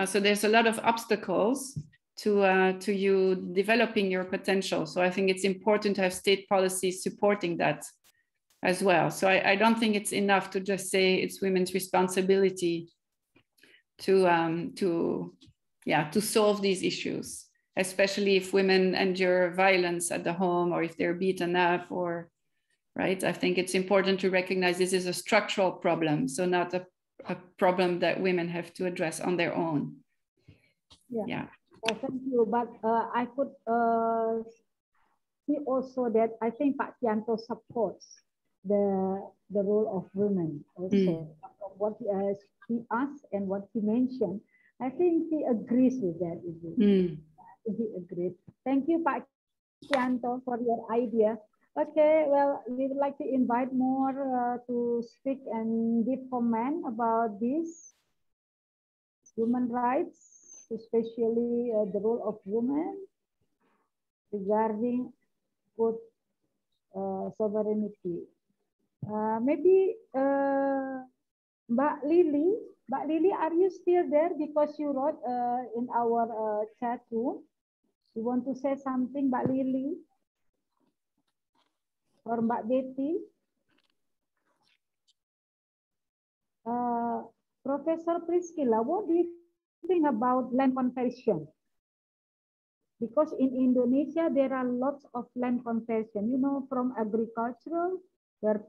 So there's a lot of obstacles to you developing your potential. So I think it's important to have state policies supporting that as well. So I don't think it's enough to just say it's women's responsibility to solve these issues, especially if women endure violence at the home or if they're beaten up or, right? I think it's important to recognize this is a structural problem, so not a problem that women have to address on their own. Yeah. Thank you. But I could see also that I think Pak Kianto supports the role of women also. What he asked and what he mentioned, I think he agrees with that. He agrees. Thank you, Pak Kianto, for your idea. Okay, well, we would like to invite more to speak and give comment about this human rights, especially the role of women regarding food sovereignty. Maybe Mbak Lily, are you still there? Because you wrote in our chat room. You want to say something, Mbak Lily? Or Mbak Betty? Professor Priscilla, what do you think about land conversion? Because in Indonesia, there are lots of land conversion, from agricultural, where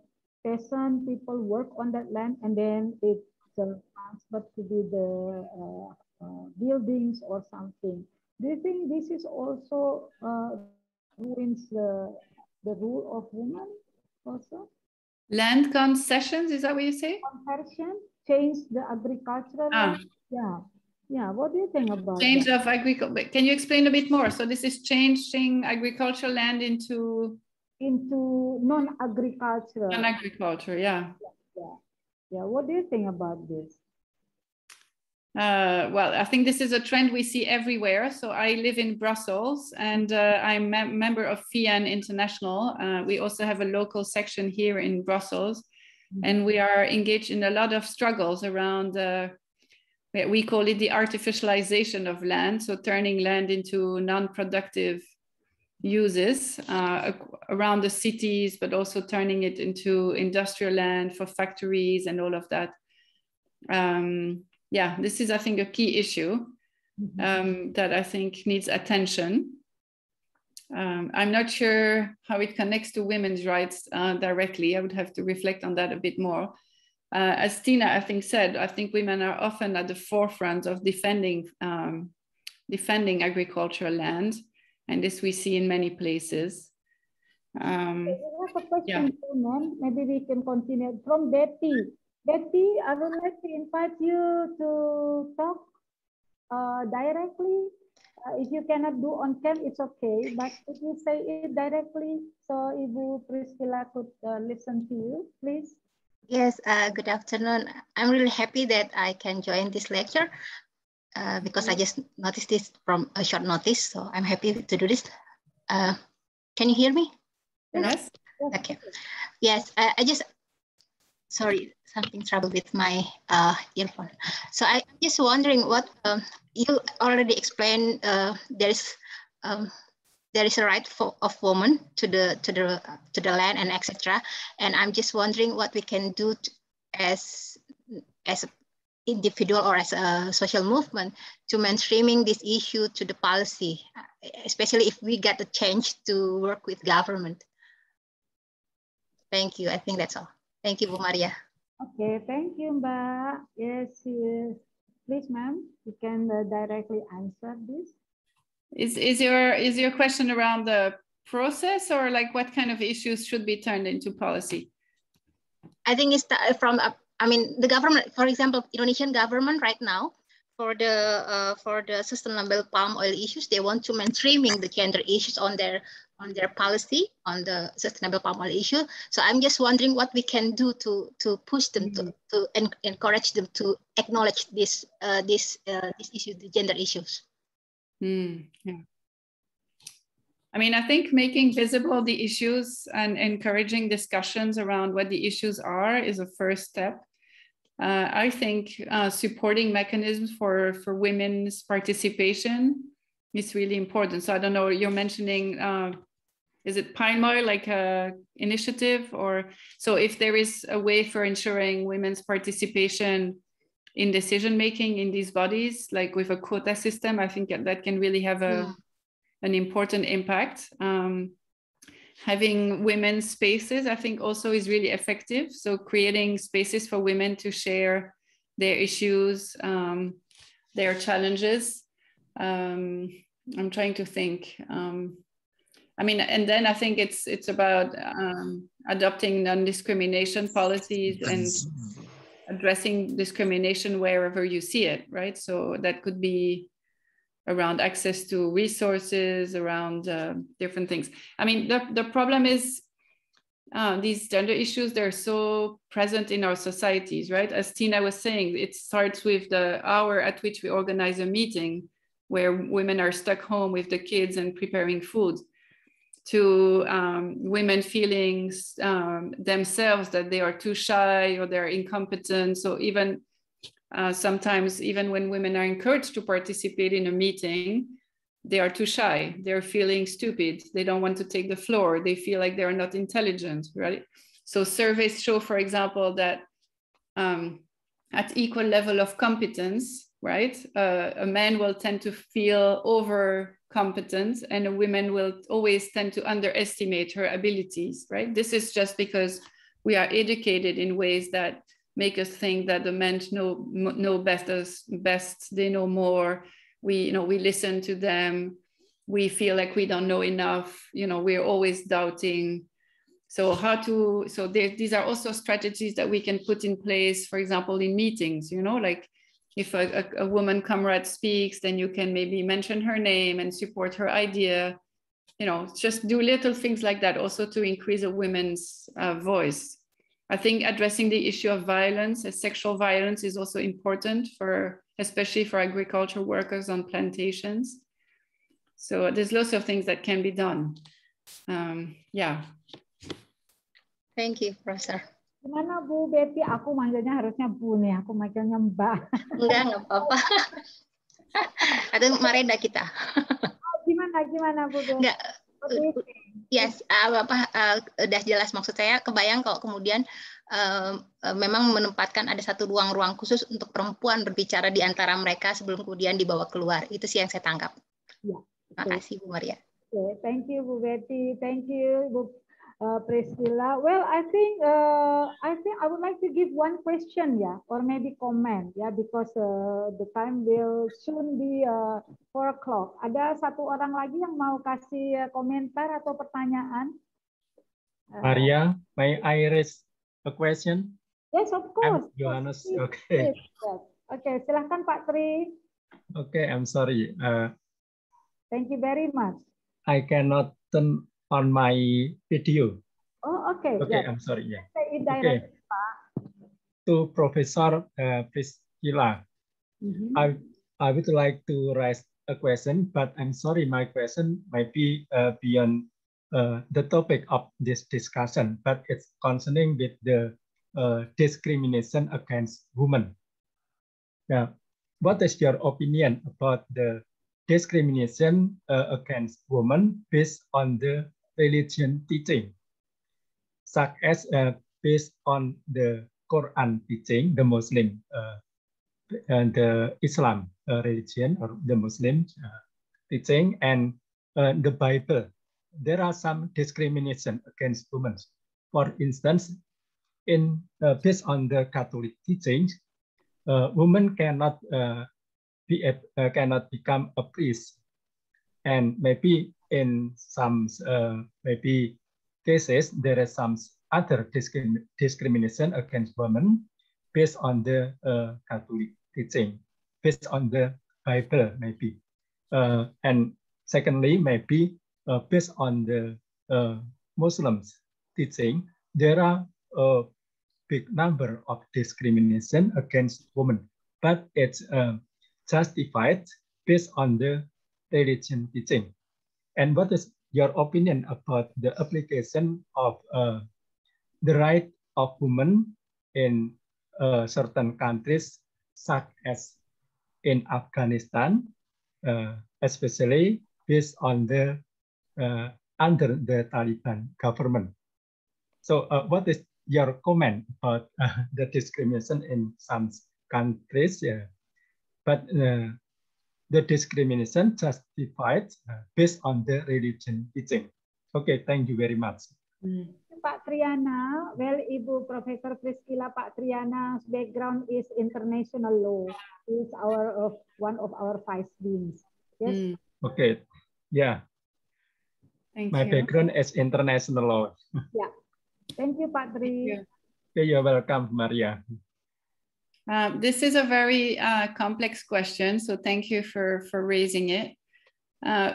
peasant people work on that land and then it's transferred to do the buildings or something. Do you think this is also ruins the rule of women also? Land concessions, is that what you say? Conversion, change the agricultural land. Yeah. What do you think about change that? of agriculture? Can you explain a bit more? So this is changing agricultural land into non-agricultural. Non-agriculture, yeah. What do you think about this? Well, I think this is a trend we see everywhere. So I live in Brussels and I'm a member of FIAN International. We also have a local section here in Brussels, and we are engaged in a lot of struggles around, we call it the artificialization of land. So turning land into non-productive uses around the cities, but also turning it into industrial land for factories and all of that. Yeah, this is, I think, a key issue that I think needs attention. I'm not sure how it connects to women's rights directly. I would have to reflect on that a bit more. As Tina, I think, said, I think women are often at the forefront of defending agricultural land, and this we see in many places. I have a question, ma'am. Maybe we can continue from Betty. Betty, I would like to invite you to talk directly. If you cannot do on cam, it's okay. But if you say it directly, so Ibu Priscilla could listen to you, please. Yes, good afternoon. I'm really happy that I can join this lecture because I just noticed this from a short notice. So I'm happy to do this. Can you hear me? Yes. Okay. Yes, I just, sorry, something trouble with my earphone. So I'm just wondering what you already explained. There is a right of woman to the land and etc. And I'm just wondering what we can do as an individual or as a social movement to mainstreaming this issue to the policy, especially if we get the change to work with government. Thank you. I think that's all. Thank you, Bu Maria. Okay, thank you, Mbak. Yes, yes. Please, ma'am, you can directly answer this. Is your question around the process, or like what kind of issues should be turned into policy? I think it's from I mean the government, for example, Indonesian government right now for the sustainable palm oil issues, they want to mainstreaming the gender issues on their policy on the sustainable palm oil issue. So I'm just wondering what we can do to push them to encourage them to acknowledge this issue, the gender issues. Yeah. I mean, I think making visible the issues and encouraging discussions around what the issues are is a first step. I think supporting mechanisms for women's participation is really important. So I don't know, you're mentioning, is it palm oil, like a initiative? Or so if there is a way for ensuring women's participation in decision-making in these bodies, like with a quota system, I think that can really have an important impact. Having women's spaces, I think also is really effective. So creating spaces for women to share their issues, their challenges. I'm trying to think. I mean, and then I think it's about adopting non-discrimination policies and addressing discrimination wherever you see it, right? So that could be around access to resources, around different things. I mean, the problem is these gender issues, they're so present in our societies, right? As Tina was saying, it starts with the hour at which we organize a meeting where women are stuck home with the kids and preparing food, to women feeling themselves that they are too shy or they're incompetent. So even sometimes, even when women are encouraged to participate in a meeting, they are too shy. They're feeling stupid. They don't want to take the floor. They feel like they're not intelligent, right? So surveys show, for example, that at equal level of competence, right, a man will tend to feel over competent and a woman will always tend to underestimate her abilities, right? This is just because we are educated in ways that make us think that the men know best, they know more. We listen to them. We feel like we don't know enough. We're always doubting. So these are also strategies that we can put in place, for example, in meetings, like if a woman comrade speaks, then you can maybe mention her name and support her idea, just do little things like that also to increase a women's voice. I think addressing the issue of violence, sexual violence, is also important especially for agricultural workers on plantations. So there's lots of things that can be done. Yeah. Thank you, Professor. Gimana Bu Betty? Aku manggilnya harusnya Bu nih, aku manggilnya Mbak. Enggak apa-apa. Atau Marenda kita. Gimana Bu Betty? Enggak. Yes, udah jelas maksud saya. Kebayang kalau kemudian memang menempatkan ada satu ruang-ruang khusus untuk perempuan berbicara di antara mereka sebelum kemudian dibawa keluar. Itu sih yang saya tangkap. Ya, terima kasih Bu Maria. Okay, thank you Bu Betty, thank you Bu Priscilla. Well, I think I would like to give one question, yeah, or maybe comment, yeah, because the time will soon be 4 o'clock. Ada satu orang lagi yang mau kasih komentar atau pertanyaan? Maria, may I raise a question? Yes, of course. I'm Johannes. Please, Okay. please, yes. Okay, silahkan Pak Tri. Okay, I'm sorry. Thank you very much. I cannot turn on my video. Oh, okay. Okay, Yes. I'm sorry. Yeah. Say it Okay. directly, Pak. To Professor Priscilla, I would like to raise a question, but I'm sorry, my question might be beyond the topic of this discussion, but it's concerning with the discrimination against women. Now, what is your opinion about the discrimination against women based on the religion teaching, such as based on the Quran teaching, the Muslim and the Islam religion or the Muslim teaching, and the Bible? There are some discrimination against women. For instance, based on the Catholic teachings, women cannot cannot become a priest, and maybe in some maybe cases there is some other discrimination against women based on the Catholic teaching, based on the Bible maybe, and secondly maybe based on the Muslims teaching, there are a big number of discrimination against women, but it's justified based on the religion teaching. And what is your opinion about the application of the right of women in certain countries, such as in Afghanistan, especially based on the under the Taliban government? So what is your comment about the discrimination in some countries? But the discrimination justified based on the religion teaching. Okay, thank you very much. Pak Triana, well, Ibu Profesor Priscilla, Pak Triana's background is international law. He is one of our 5 deans. Yes. Okay. Yeah. Thank My you. background is international law. Yeah. Thank you, Pak Tri. Okay, you're welcome, Maria. This is a very complex question, so thank you for raising it.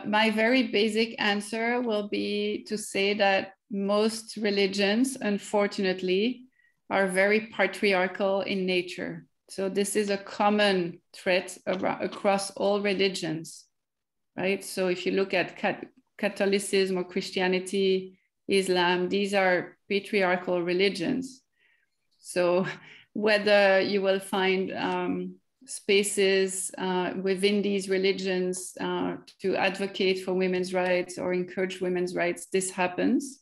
My very basic answer will be to say that most religions, unfortunately, are very patriarchal in nature. So this is a common threat across all religions, right? So if you look at Catholicism or Christianity, Islam, these are patriarchal religions. So whether you will find spaces within these religions to advocate for women's rights or encourage women's rights, this happens,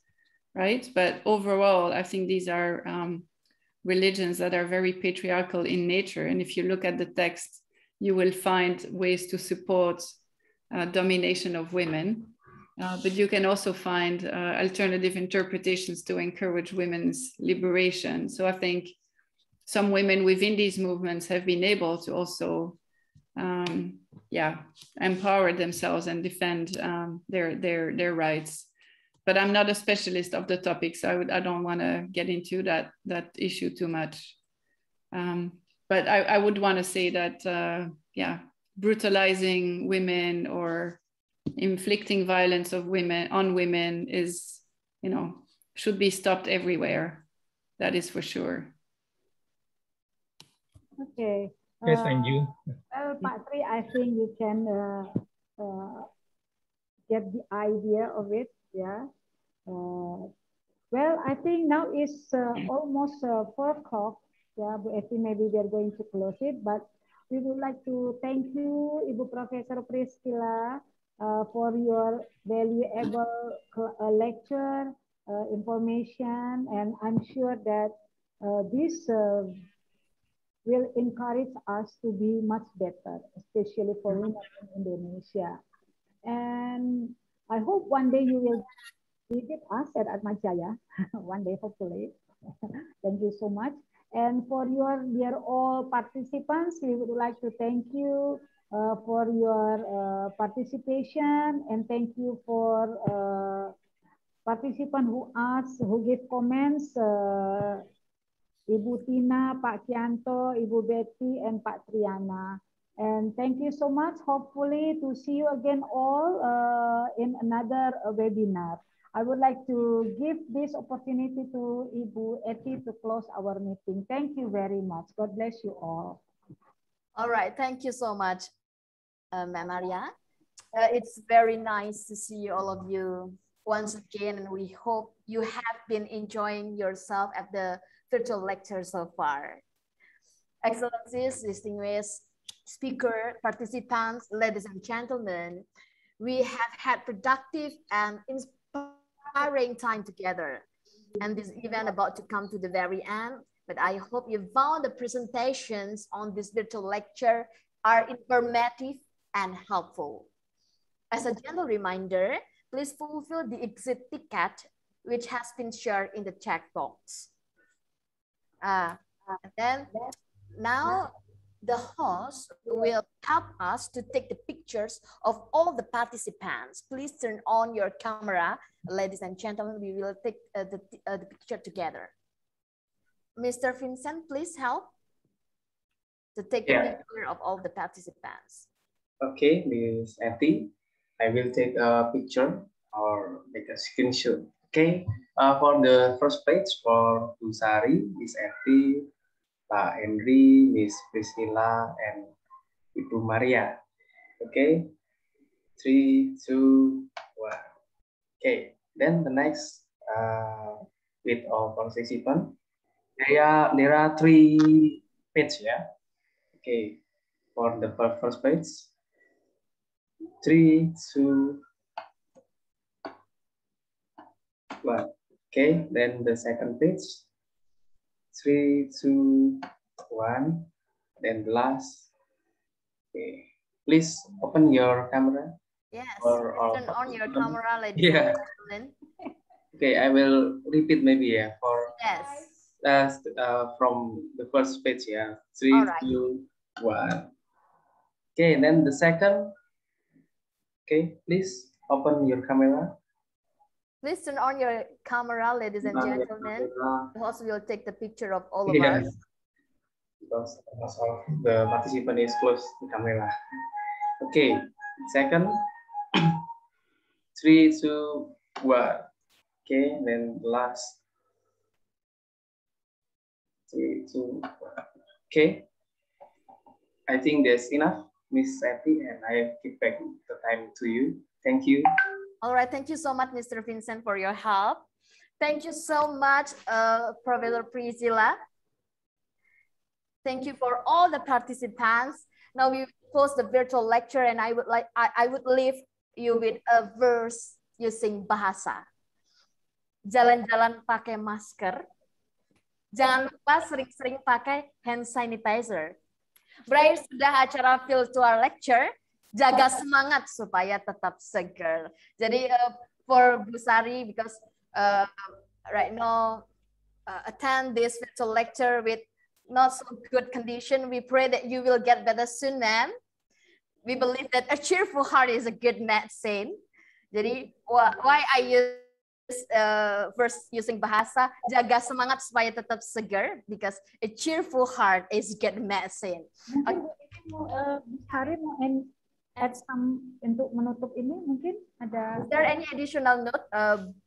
right? But overall, I think these are religions that are very patriarchal in nature. And if you look at the text, you will find ways to support domination of women. But you can also find alternative interpretations to encourage women's liberation. So I think some women within these movements have been able to also, empower themselves and defend their rights. But I'm not a specialist of the topic, so I don't want to get into that issue too much. But I would want to say that, brutalizing women or inflicting violence on women is, should be stopped everywhere. That is for sure. Okay. Okay, thank you. Well, Pak Tri, I think you can get the idea of it. Yeah. Well, I think now it's almost 4 o'clock. Yeah, Bu Eti, maybe we are going to close it, but we would like to thank you, Ibu Profesor Priscilla, for your valuable lecture, information, and I'm sure that This will encourage us to be much better, especially for women in Indonesia. And I hope one day you will visit us at Atmajaya, one day hopefully. Thank you so much. And for your dear all participants, we would like to thank you for your participation, and thank you for participants who asked, who gave comments, Ibu Tina, Pak Kianto, Ibu Betty, and Pak Triana. And thank you so much. Hopefully to see you again all in another webinar. I would like to give this opportunity to Ibu Eti to close our meeting. Thank you very much. God bless you all. All right. Thank you so much, Ma'am Maria. It's very nice to see all of you once again, and we hope you have been enjoying yourself at the virtual lecture so far. Excellencies, distinguished speaker, participants, ladies and gentlemen, we have had productive and inspiring time together. And this event about to come to the very end, but I hope you found the presentations on this virtual lecture are informative and helpful. As a gentle reminder, please fulfill the exit ticket, which has been shared in the chat box. And then now the host will help us to take the pictures of all the participants. Please turn on your camera, ladies and gentlemen. We will take the picture together. Mr. Vincent, please help to take the picture of all the participants. Okay, Miss Eti, I will take a picture or make a screenshot. Okay, for the first page for Usari, Miss Eti, Pak Henry, Miss Priscilla, and Ibu Maria. Okay, 3, 2, 1. Okay, then the next with all participants, there are 3 pages. Yeah. Okay, for the first page, 3, 2, 1. Okay, then the second page, 3, 2, 1. Then the last. Okay, please open your camera. Yes, turn on your camera, ladies and gentlemen. Okay, I will repeat maybe for yes. From the first page. 3, 2, 1. Okay, and then the second. Okay, please open your camera. Please turn on your camera, ladies and gentlemen. The host will take the picture of all of us. Because most of the participant is close to camera. Okay, second. 3, 2, 1. Okay, then last. 3, 2, 1. Okay. I think that's enough, Miss Eti, and I give back the time to you. Thank you. All right, thank you so much, Mr. Vincent, for your help. Thank you so much, Professor Priscilla. Thank you for all the participants. Now we close the virtual lecture, and I would leave you with a verse using bahasa. Jalan-jalan pakai masker. Jangan lupa sering-sering pakai hand sanitizer. Berakhir sudah acara virtual lecture. Jaga semangat supaya tetap seger. Jadi for Bu Sari, because right now attend this virtual lecture with not so good condition, we pray that you will get better soon, ma'am. We believe that a cheerful heart is a good medicine. Jadi why I use verse using bahasa, jaga semangat supaya tetap seger, because a cheerful heart is good medicine. Hari mau add some untuk menutup ini mungkin ada. Is there any additional note,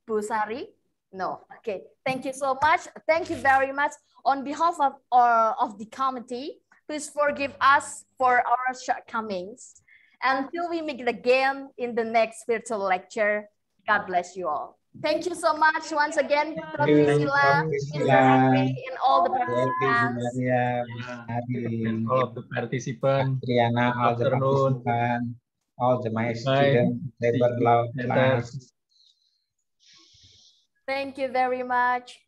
Bu Sari? No. Okay. Thank you so much. Thank you very much. On behalf of the committee, please forgive us for our shortcomings. Until we meet again in the next virtual lecture, God bless you all. Thank you so much once again, Prof. Priscilla, Mr. Henry, and all the participants. And all of the participants. Triana, all the participants, all the my students, labor law class. Thank you very much.